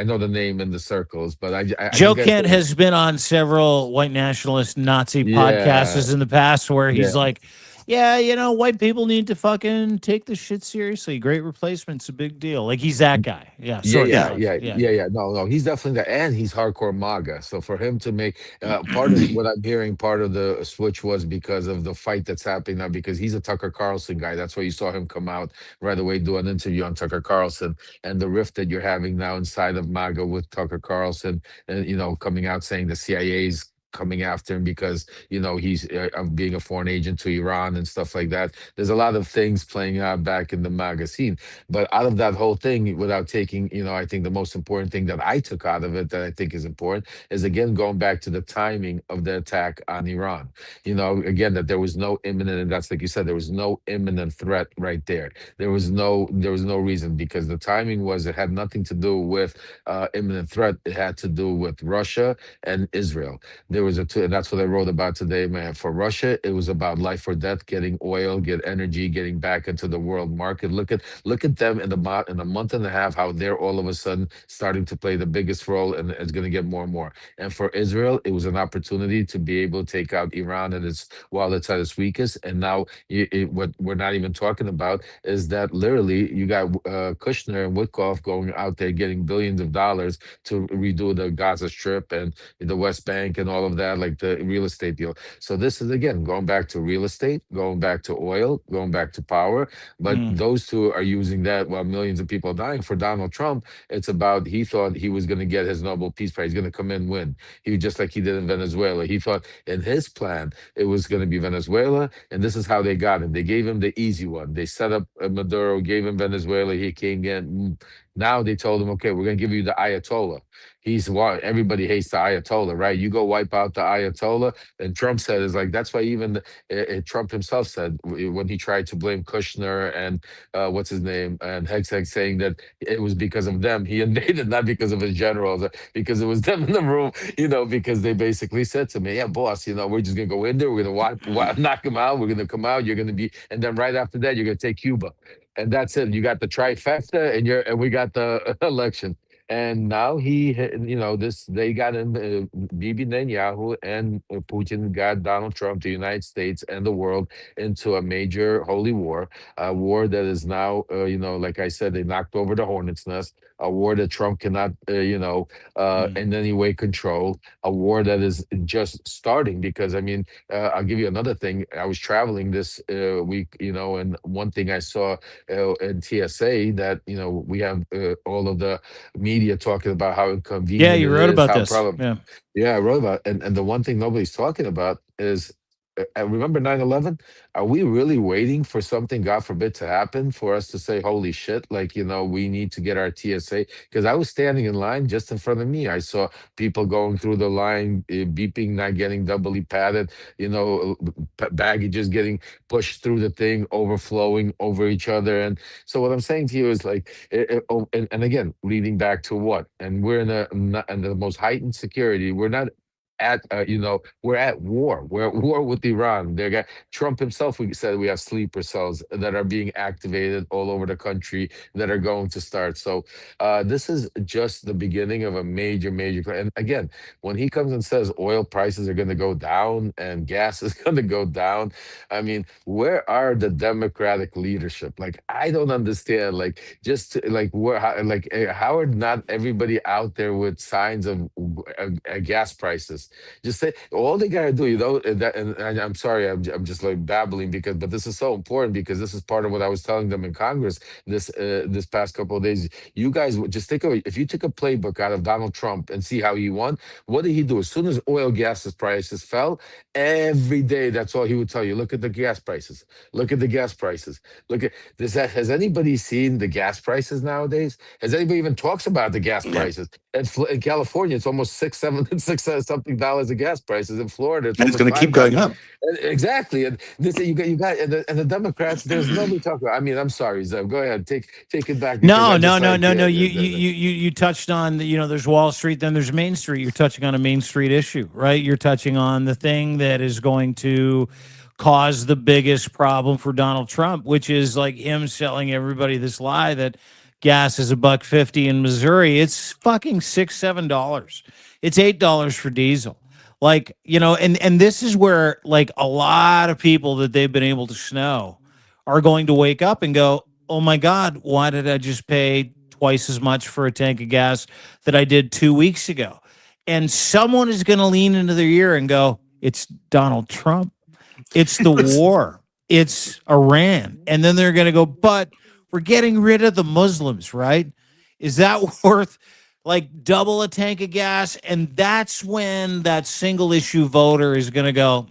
know the name in the circles. But I Joe just got to Kent say, has been on several white nationalist Nazi yeah, podcasters in the past where he's yeah. like, yeah, white people need to fucking take this shit seriously. Great Replacement's a big deal. Like he's that guy. Yeah, Yeah, sort yeah, of. yeah, Yeah. yeah, yeah. No, no, he's definitely that, and he's hardcore MAGA. So for him to make part of what I'm hearing, part of the switch was because of the fight that's happening now. Because he's a Tucker Carlson guy. That's why you saw him come out right away, do an interview on Tucker Carlson, and the rift that you're having now inside of MAGA with Tucker Carlson, and coming out saying the CIA's coming after him because he's being a foreign agent to Iran and stuff like that. There's a lot of things playing out back in the MAGA scene. But out of that whole thing, without taking, I think the most important thing that I took out of it that I think is important is again going back to the timing of the attack on Iran. Again, that there was no imminent, and that's like you said, there was no imminent threat right there. There was no reason because the timing was it had nothing to do with imminent threat. It had to do with Russia and Israel. There was and that's what I wrote about today, man. For Russia, it was about life or death, getting oil, get energy, getting back into the world market. Look at them in a month and a half, how they're all of a sudden starting to play the biggest role, and it's going to get more and more. And for Israel, it was an opportunity to be able to take out Iran while it's at its weakest. And now, what we're not even talking about is that literally you got Kushner and Witkoff going out there getting billions of dollars to redo the Gaza Strip and the West Bank and all of that, like the real estate deal. So this is again going back to real estate, going back to oil, going back to power. But those two are using that while millions of people are dying. For Donald Trump, it's about he thought he was going to get his Nobel Peace Prize. He's going to come in and win. He just like he did in Venezuela. He thought in his plan it was going to be Venezuela, and this is how they got him. They gave him the easy one. They set up Maduro, gave him Venezuela. He came in. Now they told him, okay, we're going to give you the Ayatollah. Everybody hates the Ayatollah, right? You go wipe out the Ayatollah. And Trump said, is like, that's why even Trump himself said when he tried to blame Kushner and what's his name, and Hegseth, saying that it was because of them. He invaded, not because of his generals, because it was them in the room, because they basically said to me, yeah, boss, we're just going to go in there. We're going to knock him out. We're going to come out. You're going to be, and then right after that, you're going to take Cuba. And that's it. You got the trifecta, and we got the election. And now they got in Bibi Netanyahu and Putin got Donald Trump, the United States and the world into a major holy war, a war that is now, like I said, they knocked over the hornet's nest, a war that Trump cannot, in any way control, a war that is just starting. Because I'll give you another thing. I was traveling this week, and one thing I saw in TSA that we have all of the media talking about how inconvenient Yeah, you it wrote is, about how this. problem. Yeah, I wrote about it. And the one thing nobody's talking about is remember 9/11? Are we really waiting for something, God forbid, to happen for us to say, holy shit, like, we need to get our TSA? Because I was standing in line just in front of me. I saw people going through the line, beeping, not getting doubly padded, baggages getting pushed through the thing, overflowing over each other. And so what I'm saying to you is like, and again, leading back to what? And we're in the most heightened security. We're not we're at war. We're at war with Iran. Trump himself, we said we have sleeper cells that are being activated all over the country that are going to start. So this is just the beginning of a major, major. And again, when he comes and says oil prices are going to go down and gas is going to go down, where are the Democratic leadership? Like, I don't understand. Like, how are not everybody out there with signs of gas prices? prices. Just say all they gotta do, and I'm sorry, I'm just like babbling but this is so important because this is part of what I was telling them in Congress this past couple of days. You guys just if you took a playbook out of Donald Trump and see how he won, what did he do? As soon as oil gas prices fell, every day that's all he would tell you. Look at the gas prices. Look at the gas prices. Look at this. Has anybody seen the gas prices nowadays? Has anybody even talks about the gas prices? In California, it's almost six something dollars of gas prices. In Florida, it's and it's almost going to keep going up. Exactly, and this you got and the Democrats. There's nobody talking about. I mean, I'm sorry, Zev. Go ahead, take it back. No. You touched on there's Wall Street, then there's Main Street. You're touching on a Main Street issue, right? You're touching on the thing that is going to cause the biggest problem for Donald Trump, which is like him selling everybody this lie that gas is $1.50 in Missouri. It's fucking $6-7. It's $8 for diesel. Like, and this is where like a lot of people that they've been able to snow are going to wake up and go, oh my God, why did I just pay twice as much for a tank of gas that I did 2 weeks ago? And someone is going to lean into their ear and go, it's Donald Trump. It's the war. It's Iran. And then they're going to go, but we're getting rid of the Muslims, right? Is that worth like double a tank of gas? And that's when that single issue voter is going to go,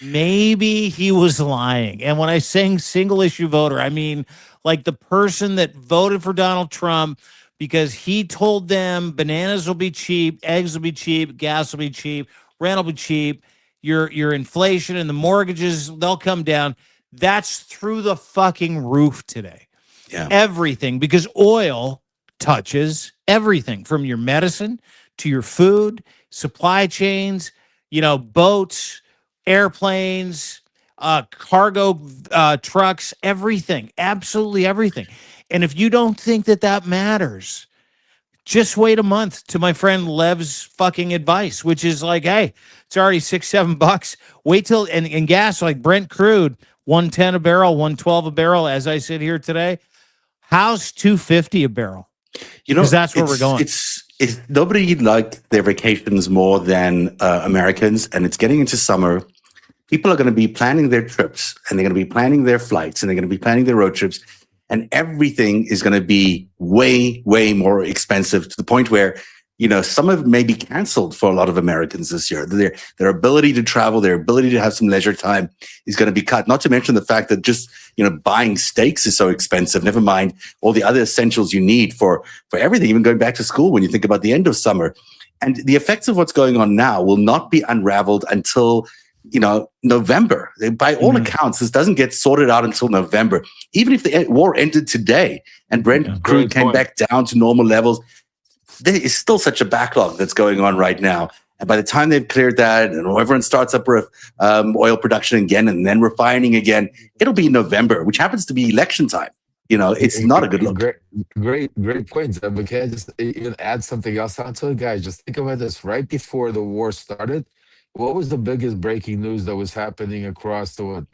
maybe he was lying. And when I say single issue voter, I mean like the person that voted for Donald Trump because he told them bananas will be cheap, eggs will be cheap, gas will be cheap, rent will be cheap, your inflation and the mortgages, they'll come down. That's through the fucking roof today. Yeah. Everything, because oil touches everything from your medicine to your food, supply chains, boats, airplanes, cargo trucks, everything, absolutely everything. And if you don't think that matters, just wait a month to my friend Lev's fucking advice, which is like, hey, it's already $6-7. Wait till and gas like Brent crude, 110 a barrel, 112 a barrel. As I sit here today, how's 250 a barrel? Because that's where we're going. It's nobody liked their vacations more than Americans, and it's getting into summer. People are going to be planning their trips, and they're going to be planning their flights, and they're going to be planning their road trips, and everything is going to be way, way more expensive to the point where, summer may be canceled for a lot of Americans this year. Their ability to travel, their ability to have some leisure time is going to be cut. Not to mention the fact that just, buying steaks is so expensive. Never mind all the other essentials you need for everything, even going back to school when you think about the end of summer. And the effects of what's going on now will not be unraveled until, November. By all accounts, this doesn't get sorted out until November. Even if the war ended today and Brent crude came back down to normal levels, there is still such a backlog that's going on right now. And by the time they've cleared that and everyone starts up oil production again and then refining again, it'll be November, which happens to be election time. It's not a good look. Great points. But can I just even add something else onto it, guys? Just think about this. Right before the war started, what was the biggest breaking news that was happening across the world?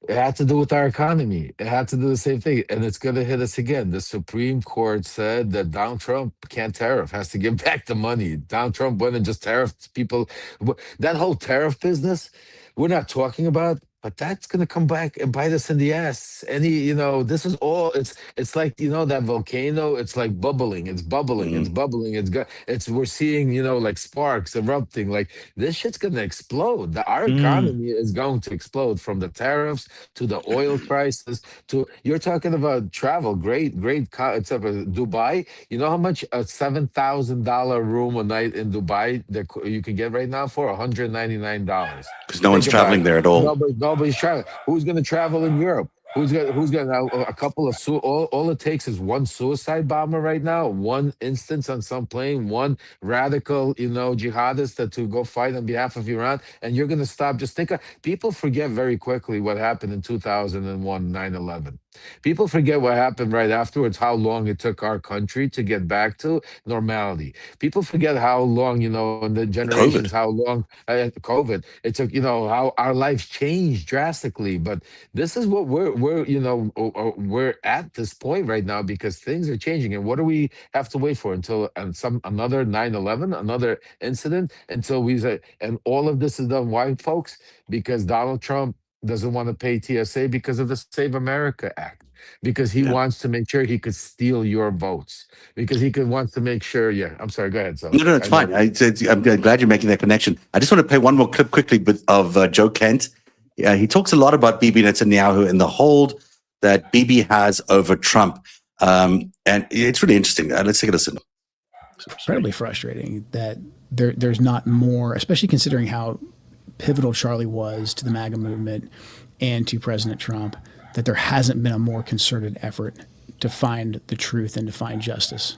It had to do with our economy. It had to do the same thing. And it's going to hit us again. The Supreme Court said that Donald Trump can't tariff, has to give back the money. Donald Trump went and just tariffed people. That whole tariff business, we're not talking about, but that's going to come back and bite us in the ass. This is all, it's like, that volcano, it's like bubbling. It's bubbling. Mm-hmm. It's bubbling. We're seeing, like sparks erupting. Like this shit's going to explode. Our economy is going to explode, from the tariffs to the oil crisis to, you're talking about travel. Great. It's up Dubai. You know how much a $7,000 room a night in Dubai that you can get right now for? $199. Because no one's traveling there at all. Nobody's traveling. Who's going to travel in Europe? Who's going to a couple of all it takes is one suicide bomber right now, one instance on some plane, one radical, jihadist to go fight on behalf of Iran, and you're going to stop. Just think, people forget very quickly what happened in 2001, 9/11. People forget what happened right afterwards, how long it took our country to get back to normality. People forget how long, in the generations, COVID. how long COVID, it took, how our lives changed drastically. But this is what we're at this point right now because things are changing. And what do we have to wait for until another 9/11, another incident until we say, and all of this is done. Why, folks? Because Donald Trump doesn't want to pay TSA because of the Save America Act, because he wants to make sure he could steal your votes, because wants to make sure. Yeah, I'm sorry. Go ahead. So No, it's fine. I'm glad you're making that connection. I just want to play one more clip quickly of Joe Kent. Yeah, he talks a lot about Bibi Netanyahu and the hold that Bibi has over Trump, and it's really interesting. Let's take a listen. It's incredibly frustrating that there's not more, especially considering how pivotal Charlie was to the MAGA movement and to President Trump, that there hasn't been a more concerted effort to find the truth and to find justice.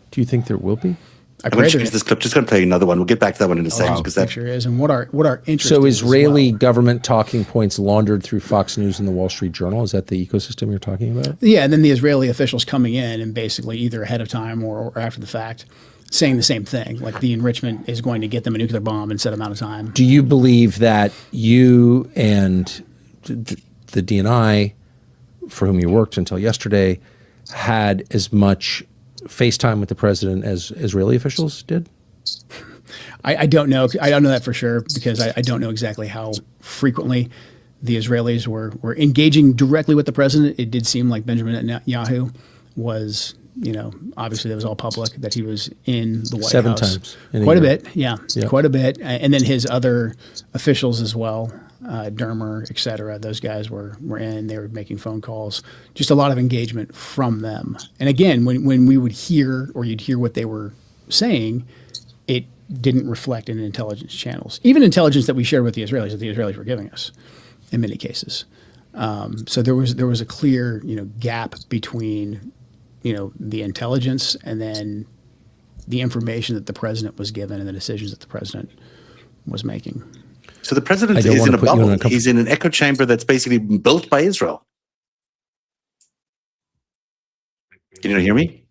Do you think there will be? I'm going to choose this clip. Just going to play another one. We'll get back to that one in a second because that sure is. And what our interest so is Israeli government talking points laundered through Fox News and the Wall Street Journal. Is that the ecosystem you're talking about? Yeah, and then the Israeli officials coming in and basically either ahead of time or after the fact saying the same thing, like the enrichment is going to get them a nuclear bomb in a set amount of time. Do you believe that you and the DNI, for whom you worked until yesterday, had as much FaceTime with the president as Israeli officials did? I don't know. I don't know that for sure because I don't know exactly how frequently the Israelis were engaging directly with the president. It did seem like Benjamin Netanyahu was, obviously that was all public, that he was in the White 7 House. times. Quite a bit, yeah, quite a bit. And then his other officials as well, Dermer, et cetera, those guys were in, they were making phone calls, just a lot of engagement from them. And again, when we would hear, or you'd hear what they were saying, it didn't reflect in intelligence channels, even intelligence that we shared with the Israelis were giving us in many cases. So there was a clear, gap between, the intelligence and then the information that the president was given and the decisions that the president was making. So the president is in a bubble. He's in an echo chamber that's basically built by Israel. Can you hear me?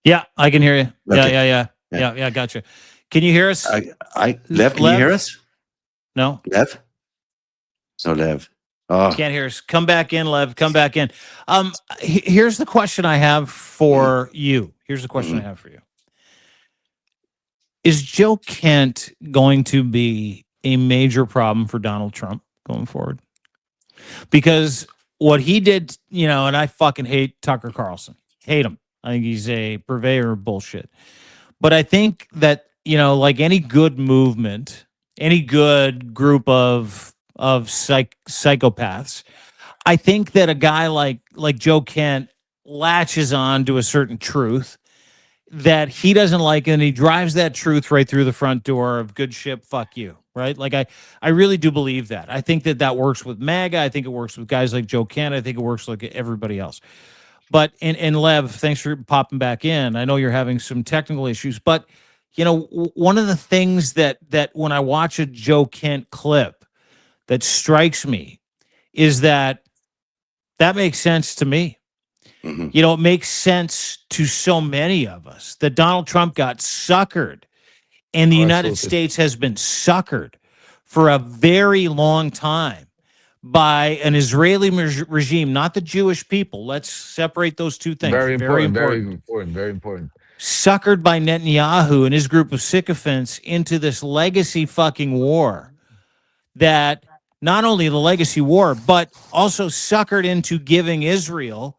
Yeah, I can hear you. Okay. Yeah, gotcha. Can you hear us? Lev, can you hear us? No. Lev? No, Lev. Oh. Can't hear us. Come back in, Lev. Come back in. Here's the question I have for you. Here's the question I have for you. Is Joe Kent going to be a major problem for Donald Trump going forward? Because what he did, and I fucking hate Tucker Carlson. Hate him. I think he's a purveyor of bullshit. But I think that, like any good movement, any good group of psychopaths, I think that a guy like Joe Kent latches on to a certain truth that he doesn't like, and he drives that truth right through the front door of good ship, fuck you, right? Like I really do believe that. I think that works with MAGA. I think it works with guys like Joe Kent. I think it works like everybody else. But and Lev, thanks for popping back in. I know you're having some technical issues, but one of the things that when I watch a Joe Kent clip that strikes me is that makes sense to me. Mm-hmm. It makes sense to so many of us that Donald Trump got suckered, and the United States has been suckered for a very long time by an Israeli regime, not the Jewish people. Let's separate those two things. Very important. Suckered by Netanyahu and his group of sycophants into this legacy fucking war that not only the legacy war, but also suckered into giving Israel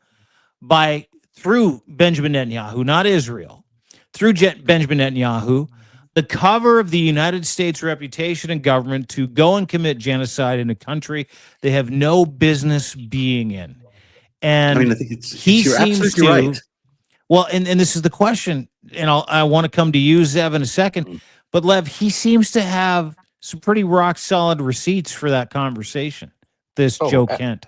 through Benjamin Netanyahu, not Israel, through Benjamin Netanyahu, the cover of the United States reputation and government to go and commit genocide in a country they have no business being in. And I think you're absolutely right. Well, and this is the question, and I want to come to you, Zev, in a second. But Lev, he seems to have some pretty rock solid receipts for that conversation. Joe Kent.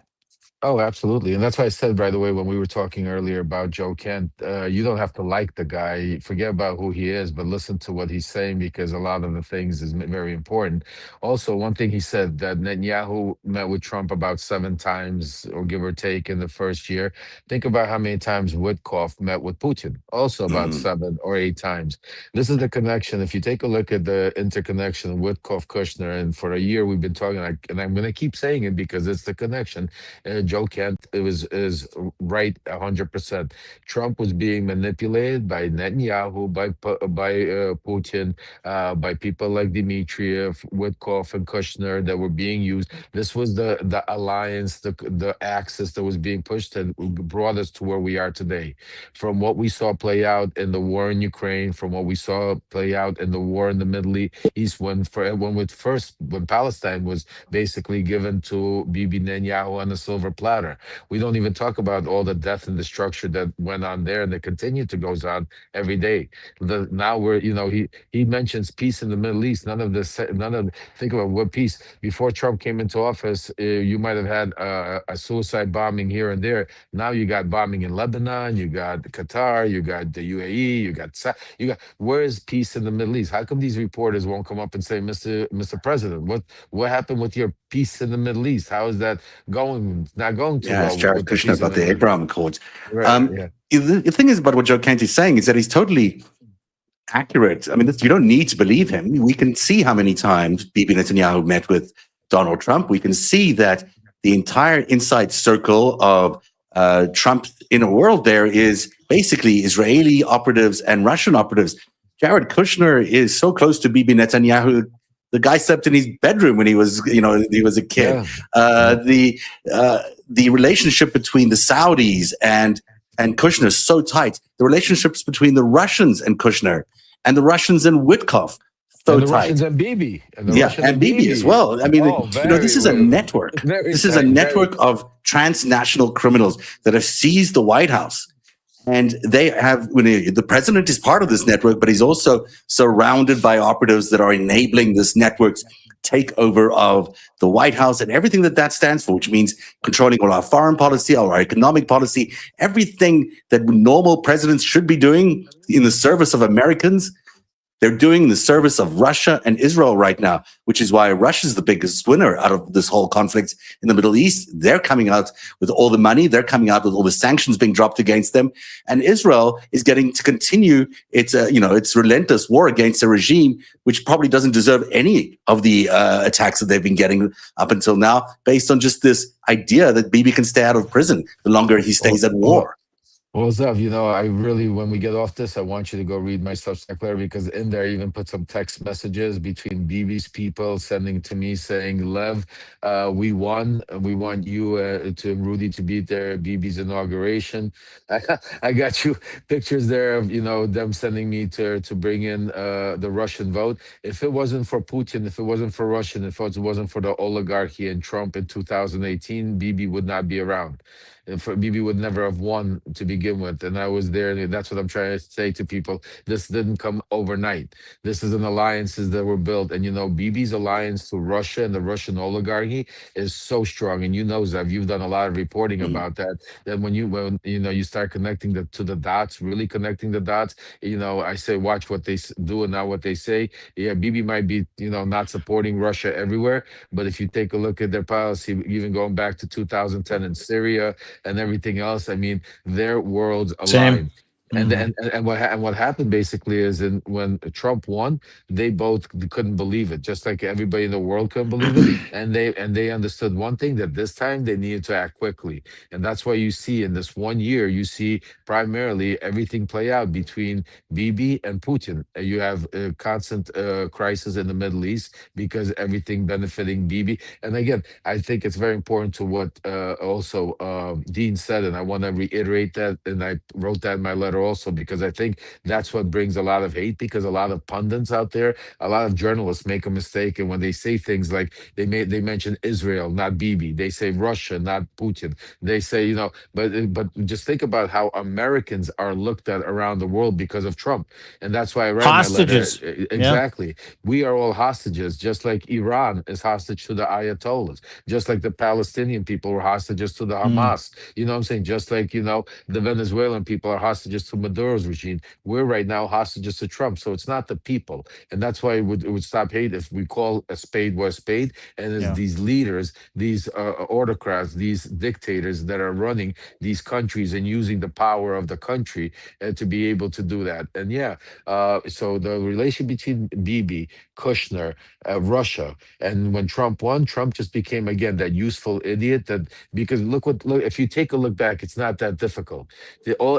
Oh, absolutely. And that's why I said, by the way, when we were talking earlier about Joe Kent, you don't have to like the guy, forget about who he is, but listen to what he's saying because a lot of the things is very important. Also, one thing he said that Netanyahu met with Trump about 7 times or give or take in the first year. Think about how many times Witkoff met with Putin, also about 7 or 8 times. This is the connection. If you take a look at the interconnection, Witkoff, Kushner, and for a year we've been talking, and I'm going to keep saying it because it's the connection. Joe Kent is right 100%. Trump was being manipulated by Netanyahu, by Putin, by people like Dmitriev, Witkoff, and Kushner that were being used. This was the alliance, the axis that was being pushed that brought us to where we are today. From what we saw play out in the war in Ukraine, from what we saw play out in the war in the Middle East, when Palestine was basically given to Bibi Netanyahu on a silver platter. We don't even talk about all the death and destruction that went on there and that continue to goes on every day. Now we're, he mentions peace in the Middle East. Think about what peace. Before Trump came into office, you might have had a suicide bombing here and there. Now you got bombing in Lebanon, you got Qatar, you got the UAE, where is peace in the Middle East? How come these reporters won't come up and say, Mr. President, what happened with your peace in the Middle East? How is that going? Not going too well. It's Jared Kushner about the Abraham Accords. Right, yeah. The thing is about what Joe Kent is saying is that he's totally accurate. I mean, you don't need to believe him. We can see how many times Bibi Netanyahu met with Donald Trump. We can see that the entire inside circle of Trump's inner world there is basically Israeli operatives and Russian operatives. Jared Kushner is so close to Bibi Netanyahu. The guy slept in his bedroom when he was a kid. Yeah. The relationship between the Saudis and Kushner is so tight. The relationships between the Russians and Kushner and the Russians and Witkoff so and the tight. Russians and Bibi. And Bibi as well. I mean, this is a network. This is a network of transnational criminals that have seized the White House. And they have, the president is part of this network, but he's also surrounded by operatives that are enabling this network's takeover of the White House and everything that stands for, which means controlling all our foreign policy, all our economic policy, everything that normal presidents should be doing in the service of Americans. They're doing the service of Russia and Israel right now, which is why Russia's the biggest winner out of this whole conflict in the Middle East. They're coming out with all the money. They're coming out with all the sanctions being dropped against them. And Israel is getting to continue its relentless war against a regime which probably doesn't deserve any of the attacks that they've been getting up until now, based on just this idea that Bibi can stay out of prison the longer he stays at war. Well, Zev, when we get off this, I want you to go read my Substack letter because in there I even put some text messages between Bibi's people sending to me saying, Lev, we won. We want you to Rudy to be there, Bibi's inauguration. I got you pictures there of, them sending me to bring in the Russian vote. If it wasn't for Putin, if it wasn't for Russian, if it wasn't for the oligarchy and Trump in 2018, Bibi would not be around. Bibi would never have won to begin with. And I was there, and that's what I'm trying to say to people. This didn't come overnight. This is an alliances that were built. And, Bibi's alliance to Russia and the Russian oligarchy is so strong. And Zev, you've done a lot of reporting about that. That when you start connecting the dots, really connecting the dots, I say, watch what they do and not what they say. Yeah, Bibi might be, not supporting Russia everywhere. But if you take a look at their policy, even going back to 2010 in Syria, and everything else, I mean, their worlds align. And what happened basically is when Trump won, they both couldn't believe it, just like everybody in the world couldn't believe it. And they understood one thing, that this time they needed to act quickly. And that's why you see in this 1 year, you see primarily everything play out between Bibi and Putin. You have a constant crisis in the Middle East because everything benefiting Bibi. And again, I think it's very important to what also Dean said, and I want to reiterate that, and I wrote that in my letter also, because I think that's what brings a lot of hate, because a lot of pundits out there, a lot of journalists make a mistake. And when they say things like they mention Israel, not Bibi, they say Russia, not Putin. They say, but just think about how Americans are looked at around the world because of Trump. And that's why I write Hostages. my letter. Exactly. We are all hostages, just like Iran is hostage to the Ayatollahs, just like the Palestinian people were hostages to the Hamas. You know what I'm saying? Just like, the Venezuelan people are hostages to Maduro's regime. We're right now hostages to Trump. So it's not the people. And that's why it would stop hate if we call a spade what a spade. And it's these leaders, these autocrats, these dictators that are running these countries and using the power of the country to be able to do that. And so the relation between Bibi, Kushner, Russia, and when Trump won, Trump just became again that useful idiot. Because look, if you take a look back, it's not that difficult.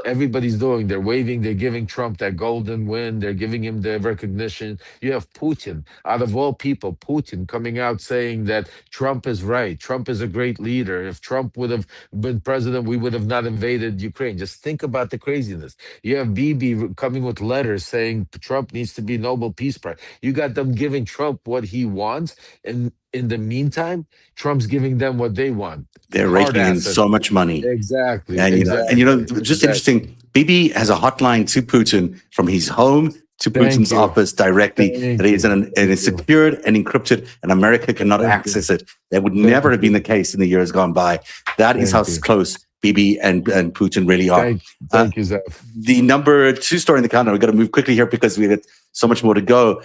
Everybody's doing, they're waving, they're giving Trump that golden win, they're giving him the recognition. You have Putin, out of all people, Putin coming out saying that Trump is right, Trump is a great leader. If Trump would have been president, we would have not invaded Ukraine. Just think about the craziness. You have Bibi coming with letters saying Trump needs to be Nobel Peace Prize. You got them giving Trump what he wants, and in the meantime, Trump's giving them what they want. They're raking in so much money. Exactly. And, just interesting, Bibi has a hotline to Putin from his home to Putin's office directly. It is secured and encrypted, and America cannot access it. That would never have been the case in the years gone by. That is how close Bibi and Putin really are. Thank you, Zev. The number 2 story in the countdown, we've got to move quickly here because we got so much more to go.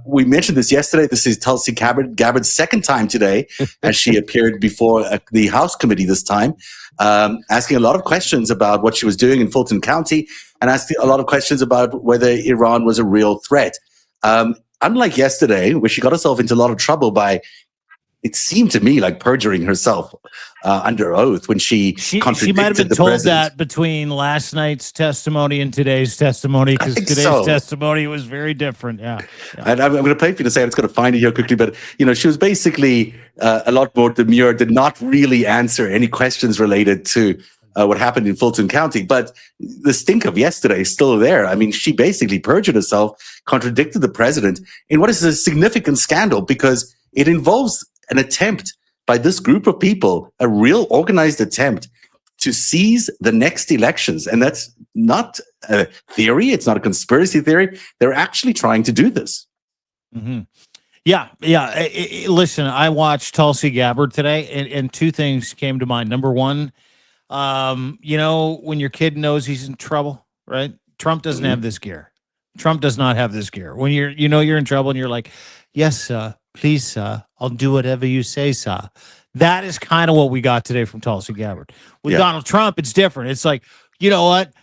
We mentioned this yesterday. This is Tulsi Gabbard's second time today as she appeared before the House committee this time, asking a lot of questions about what she was doing in Fulton County and asking a lot of questions about whether Iran was a real threat. Unlike yesterday, where she got herself into a lot of trouble by, it seemed to me, like perjuring herself under oath when she contradicted she might have been the told president. that between last night's testimony and today's testimony, because today's testimony was very different. Yeah. And I'm going to play for you to say, I'm just going to find it here quickly, but she was basically a lot more demure, did not really answer any questions related to what happened in Fulton County. But the stink of yesterday is still there. I mean, she basically perjured herself, contradicted the president in what is a significant scandal, because it involves an attempt by this group of people, a real organized attempt to seize the next elections. And that's not a theory. It's not a conspiracy theory. They're actually trying to do this. Mm-hmm. Yeah. Listen, I watched Tulsi Gabbard today, and 2 things came to mind. Number 1, when your kid knows he's in trouble, right? Trump doesn't have this gear. Trump does not have this gear. When you're in trouble and you're like, yes, sir, please, sir, I'll do whatever you say, sir. That is kind of what we got today from Tulsi Gabbard. With Donald Trump, it's different. It's like, you know what?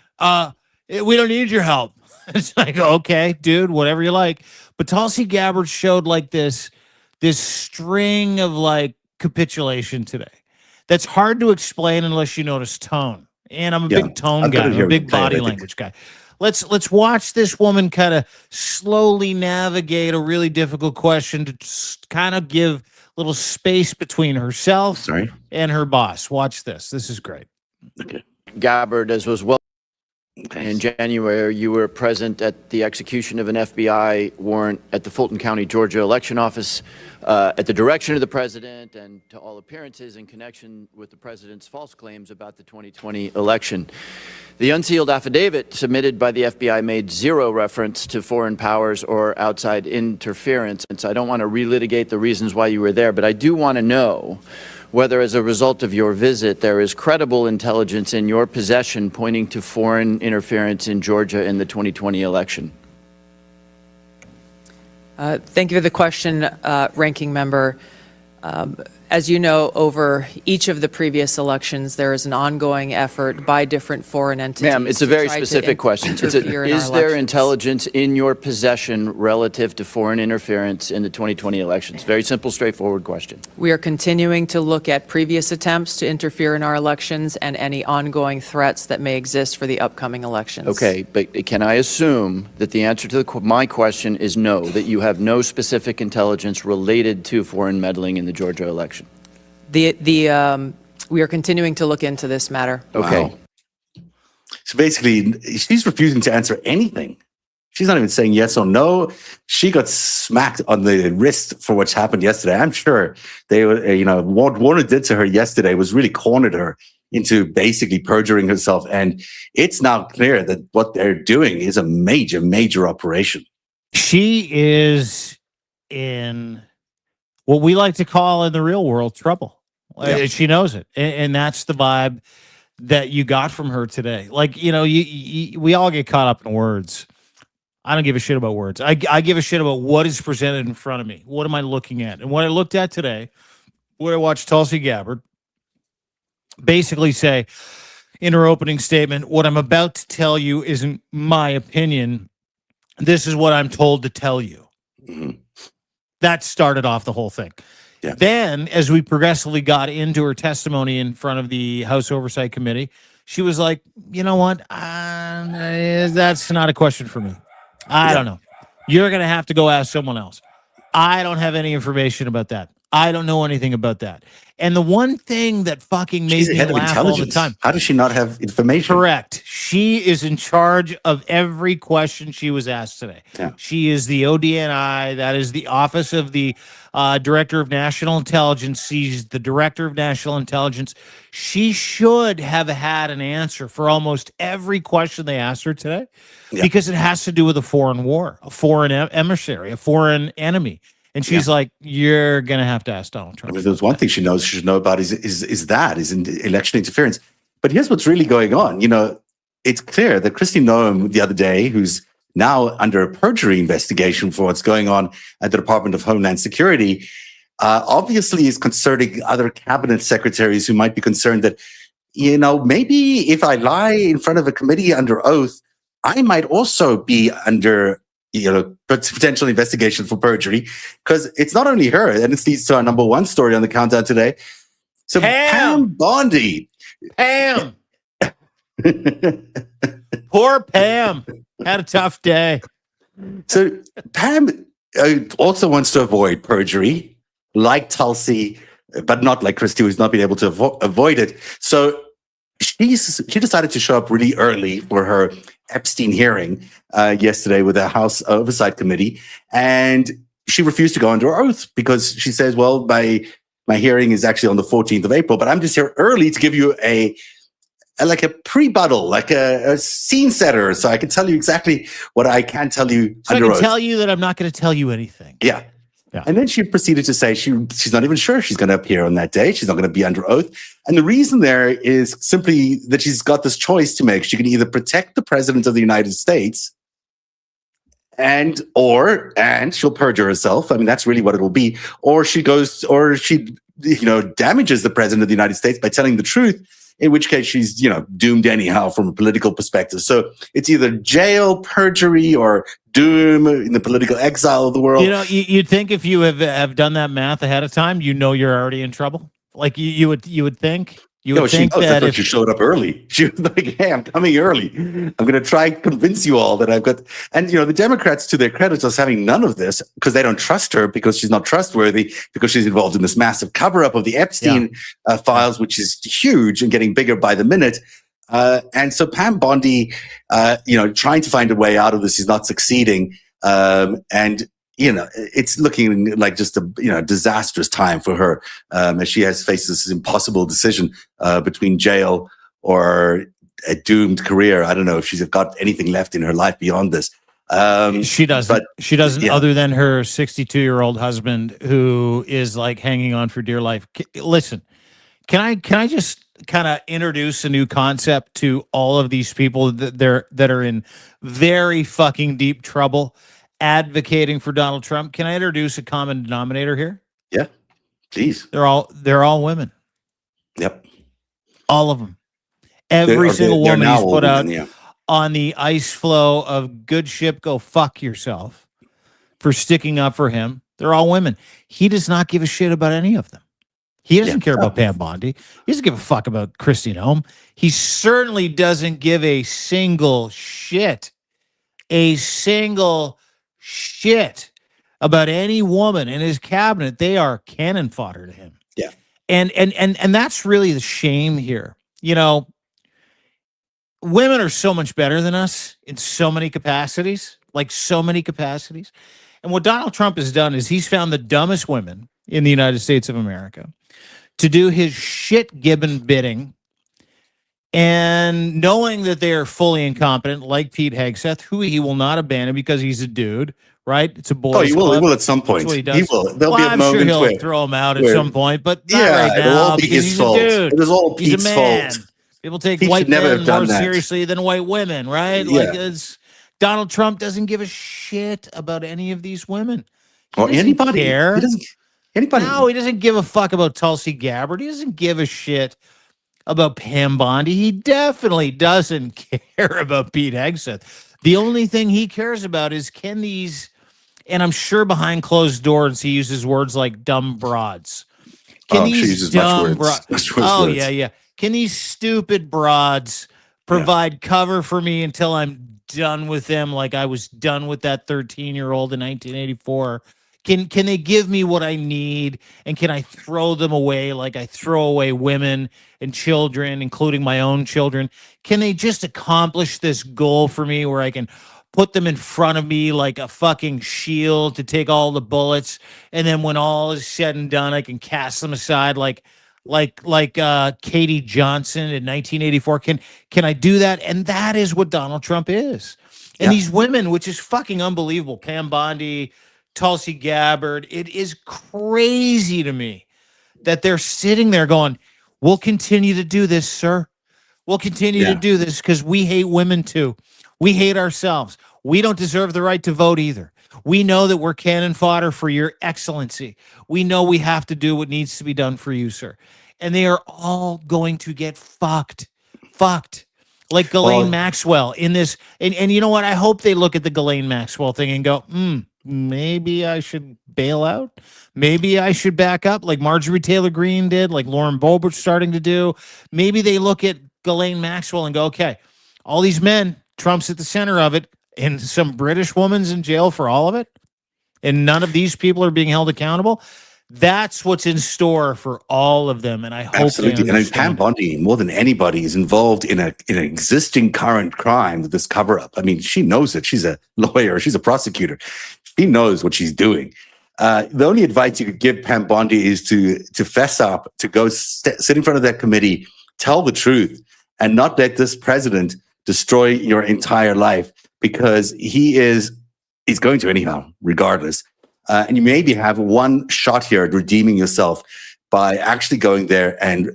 We don't need your help. It's like, okay, dude, whatever you like. But Tulsi Gabbard showed like this string of like capitulation today. That's hard to explain unless you notice tone. And I'm a big tone guy. I'm a big body language guy. Let's watch this woman kind of slowly navigate a really difficult question to kind of give a little space between herself and her boss. Watch this. This is great. Okay. Gabbard, as was well. In January, you were present at the execution of an FBI warrant at the Fulton County, Georgia election office at the direction of the president and to all appearances in connection with the president's false claims about the 2020 election. The unsealed affidavit submitted by the FBI made 0 reference to foreign powers or outside interference. And so I don't want to relitigate the reasons why you were there, but I do want to know whether as a result of your visit there is credible intelligence in your possession pointing to foreign interference in Georgia in the 2020 election. Thank you for the question, Ranking Member. As you know, over each of the previous elections, there is an ongoing effort by different foreign entities. Ma'am, it's a very specific question. Is there intelligence in your possession relative to foreign interference in the 2020 elections? Very simple, straightforward question. We are continuing to look at previous attempts to interfere in our elections and any ongoing threats that may exist for the upcoming elections. Okay, but can I assume that the answer to my question is no, that you have no specific intelligence related to foreign meddling in the Georgia election? We are continuing to look into this matter. Okay. Wow. So basically, she's refusing to answer anything. She's not even saying yes or no. She got smacked on the wrist for what's happened yesterday. I'm sure they were, what Warner did to her yesterday was really cornered her into basically perjuring herself. And it's now clear that what they're doing is a major, major operation. She is in what we like to call in the real world trouble. Yeah. She knows it. And that's the vibe that you got from her today. Like, we all get caught up in words. I don't give a shit about words. I give a shit about what is presented in front of me. What am I looking at? And what I looked at today, what I watched Tulsi Gabbard basically say in her opening statement, what I'm about to tell you isn't my opinion. This is what I'm told to tell you. Mm-hmm. That started off the whole thing. Yeah. Then, as we progressively got into her testimony in front of the House Oversight Committee, she was like, you know what? That's not a question for me. I don't know. You're going to have to go ask someone else. I don't have any information about that. I don't know anything about that. And the one thing that fucking made me laugh all the time. How does she not have information? Correct. She is in charge of every question she was asked today. Yeah. She is the ODNI. That is the Office of the Director of National Intelligence. She's the Director of National Intelligence. She should have had an answer for almost every question they asked her today, because it has to do with a foreign war, a foreign emissary, a foreign enemy. And she's like, you're going to have to ask Donald Trump. I mean, there's one thing she should know about is election interference. But here's what's really going on. It's clear that Kristi Noem the other day, who's now under a perjury investigation for what's going on at the Department of Homeland Security, obviously is concerning other cabinet secretaries who might be concerned that, maybe if I lie in front of a committee under oath, I might also be under potential investigation for perjury, because it's not only her, and it leads to our number one story on the countdown today. So Pam Bondi. Pam. Poor Pam. Had a tough day. So Pam also wants to avoid perjury, like Tulsi, but not like Kristi, who's not been able to avoid it. So she decided to show up really early for her Epstein hearing yesterday with the House Oversight Committee, and she refused to go under oath because she says, well, my hearing is actually on the 14th of April, but I'm just here early to give you a pre-buttal, like a scene setter, so I can tell you exactly what I can tell you so under I can oath. Tell you that I'm not going to tell you anything. Yeah. And then she proceeded to say she's not even sure she's going to appear on that day. She's not going to be under oath. And the reason there is simply that she's got this choice to make. She can either protect the president of the United States and she'll perjure herself. I mean, that's really what it will be. Or she damages the president of the United States by telling the truth, in which case she's, doomed anyhow from a political perspective. So it's either jail, perjury, or doom in the political exile of the world. You'd think if you have done that math ahead of time, you're already in trouble. Like you would think. You would think that if she showed up early, she was like, "Hey, I'm coming early. I'm going to try and convince you all that I've got." And the Democrats, to their credit, are having none of this because they don't trust her, because she's not trustworthy, because she's involved in this massive cover-up of the Epstein files, which is huge and getting bigger by the minute. And so Pam Bondi, trying to find a way out of this is not succeeding, and it's looking like just a disastrous time for her, as she faces this impossible decision between jail or a doomed career. I don't know if she's got anything left in her life beyond this. She doesn't. She doesn't, other than her 62-year-old husband, who is like hanging on for dear life. Listen, can I just kind of introduce a new concept to all of these people that are in very fucking deep trouble advocating for Donald Trump? Can I introduce a common denominator here? Yeah, please. They're all women. Yep. All of them. Every single woman he's put out on the ice floe of good ship, go fuck yourself, for sticking up for him. They're all women. He does not give a shit about any of them. He doesn't care about Pam Bondi. He doesn't give a fuck about Kristi Noem. He certainly doesn't give a single shit about any woman in his cabinet. They are cannon fodder to him. Yeah. And that's really the shame here. women are so much better than us in so many capacities, like so many capacities. And what Donald Trump has done is he's found the dumbest women in the United States of America to do his shit-gibbon bidding, and knowing that they are fully incompetent, like Pete Hegseth, who he will not abandon because he's a dude, right? It's a boys' Oh, he will. club. He will at some point. That's what he does. He will. There'll be a I'm moment sure he'll where throw him out at some point, but not yeah, right it'll now all be because his he's fault. a dude. It was all He's Pete's a man. fault. People take Pete white should never men have done more that. seriously than white women, right? Yeah. Like, Donald Trump doesn't give a shit about any of these women. He Or doesn't anybody. care. He doesn't. Anybody. No, he doesn't give a fuck about Tulsi Gabbard. He doesn't give a shit about Pam Bondi. He definitely doesn't care about Pete Hegseth. The only thing he cares about is can these, and I'm sure behind closed doors he uses words like dumb broads. Can I'm sure he these uses dumb much broads? worse Oh words. yeah. Can these stupid broads provide cover for me until I'm done with them, like I was done with that 13-year-old in 1984? Can they give me what I need, and can I throw them away like I throw away women and children, including my own children? Can they just accomplish this goal for me where I can put them in front of me like a fucking shield to take all the bullets, and then when all is said and done, I can cast them aside like Katie Johnson in 1984? Can I do that? And that is what Donald Trump is. And these women, which is fucking unbelievable, Pam Bondi, Tulsi Gabbard, it is crazy to me that they're sitting there going, we'll continue to do this, sir. We'll continue to do this because we hate women too. We hate ourselves. We don't deserve the right to vote either. We know that we're cannon fodder for your excellency. We know we have to do what needs to be done for you, sir. And they are all going to get fucked. Like Ghislaine Maxwell in this. And you know what? I hope they look at the Ghislaine Maxwell thing and go, maybe I should bail out. Maybe I should back up like Marjorie Taylor Greene did, like Lauren Boebert's starting to do. Maybe they look at Ghislaine Maxwell and go, okay, all these men, Trump's at the center of it, and some British woman's in jail for all of it, and none of these people are being held accountable. That's what's in store for all of them, and I hope absolutely. And Pam Bondi, more than anybody, is involved in an existing current crime with this cover up. I mean, she knows it. She's a lawyer. She's a prosecutor. She knows what she's doing. The only advice you could give Pam Bondi is to fess up, to go sit in front of that committee, tell the truth, and not let this president destroy your entire life, because he's going to anyhow, regardless. And you maybe have one shot here at redeeming yourself by actually going there and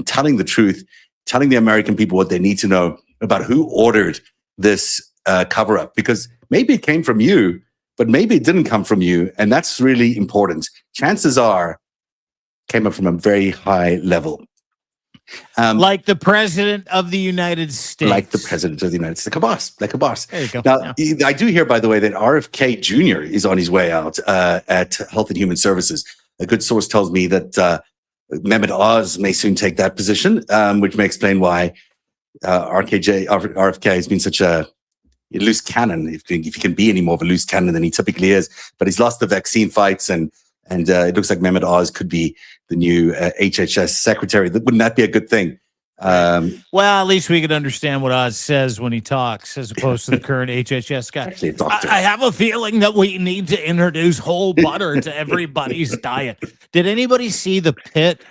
telling the truth, telling the American people what they need to know about who ordered this cover up, because maybe it came from you, but maybe it didn't come from you. And that's really important. Chances are it came up from a very high level. Like the president of the United States. Like the president of the United States. Like a boss. There you go. Now, I do hear, by the way, that RFK Jr. is on his way out at Health and Human Services. A good source tells me that Mehmet Oz may soon take that position, which may explain why RFK has been such a loose cannon, if he can be any more of a loose cannon than he typically is. But he's lost the vaccine fights, and it looks like Mehmet Oz could be the new HHS secretary. Wouldn't that be a good thing? Well, at least we could understand what Oz says when he talks, as opposed to the current HHS guy. Actually, a doctor. I have a feeling that we need to introduce whole butter to everybody's diet. Did anybody see the pit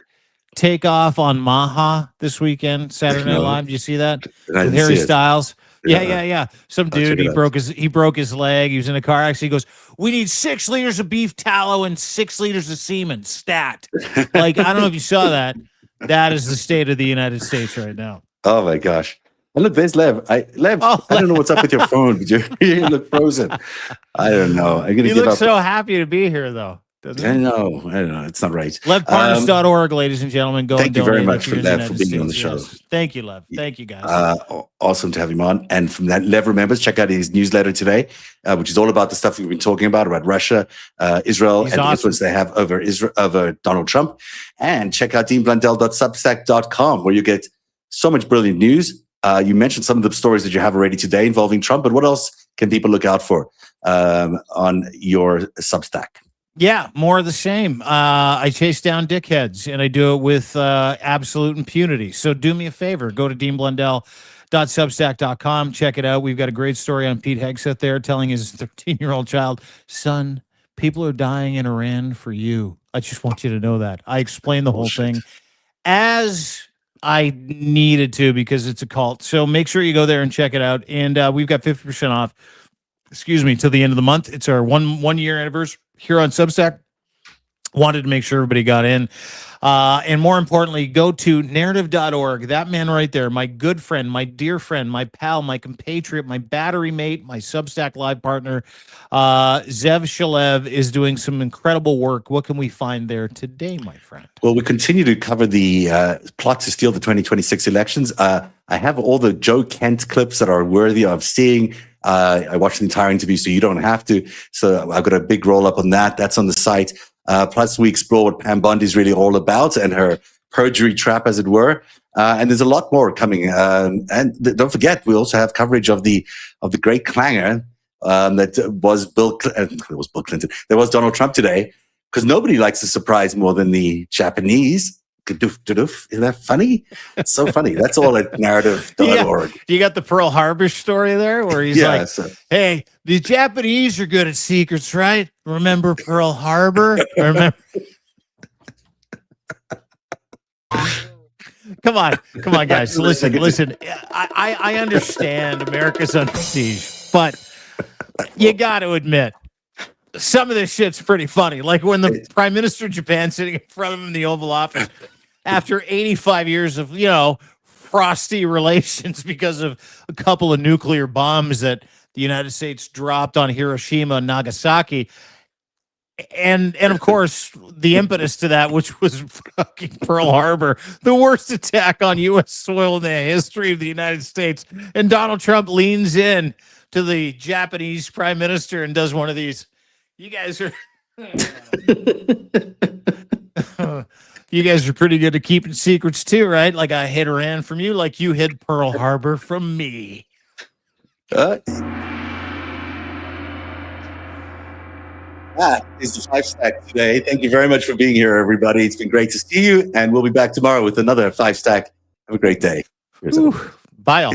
take off on Maha this weekend, Saturday Night Live? Did you see that? With Harry Styles? Yeah. Some dude, he broke his leg. He was in a car accident. He goes, we need 6 liters of beef tallow and 6 liters of semen, stat. Like, I don't know if you saw that. That is the state of the United States right now. Oh my gosh. And look, there's Lev. Lev, I don't know what's up with your phone, but you look frozen. I don't know. I'm gonna he looks so happy to be here, though. I know. It's not right. LevParnas.org, ladies and gentlemen. Go thank and you very donate much for Lev for being on the show. Yes. Thank you, Lev. Thank you, guys. Awesome to have him on. And from that, Lev remembers, check out his newsletter today, which is all about the stuff we've been talking about Russia, Israel, and the influence they have over Donald Trump. And check out deanblundell.substack.com, where you get so much brilliant news. You mentioned some of the stories that you have already today involving Trump, but what else can people look out for on your Substack? Yeah, more of the same. I chase down dickheads, and I do it with absolute impunity. So do me a favor. Go to Substack.com. Check it out. We've got a great story on Pete Hegseth there telling his 13-year-old child, son, people are dying in Iran for you. I just want you to know that. I explained the whole thing as I needed to because it's a cult. So make sure you go there and check it out. And we've got 50% off, till the end of the month. It's our one year anniversary here on Substack. Wanted to make sure everybody got in. And more importantly, go to narrative.org. That man right there, my good friend, my dear friend, my pal, my compatriot, my battery mate, my Substack live partner, Zev Shalev is doing some incredible work. What can we find there today, my friend? Well, we continue to cover the plot to steal the 2026 elections. I have all the Joe Kent clips that are worthy of seeing. I watched the entire interview, so you don't have to. So I've got a big roll up on that. That's on the site. Plus, we explore what Pam Bondi is really all about and her perjury trap, as it were. And there's a lot more coming. And don't forget, we also have coverage of the great clanger that was Bill Clinton. There was Donald Trump today, because nobody likes a surprise more than the Japanese. Isn't that funny? It's so funny. That's all at narrative.org. Yeah. You got the Pearl Harbor story there where he's hey, the Japanese are good at secrets, right? Remember Pearl Harbor? Remember? Come on, guys. Listen. I understand America's under siege, but you got to admit, some of this shit's pretty funny. Like when the Prime Minister of Japan sitting in front of him in the Oval Office after 85 years of, frosty relations because of a couple of nuclear bombs that the United States dropped on Hiroshima and Nagasaki. And of course, the impetus to that, which was fucking Pearl Harbor, the worst attack on U.S. soil in the history of the United States. And Donald Trump leans in to the Japanese prime minister and does one of these. You guys are pretty good at keeping secrets too, right? Like I hid Iran from you, like you hid Pearl Harbor from me. That is the 5-stack today. Thank you very much for being here, everybody. It's been great to see you, and we'll be back tomorrow with another 5-stack. Have a great day. Bye, all.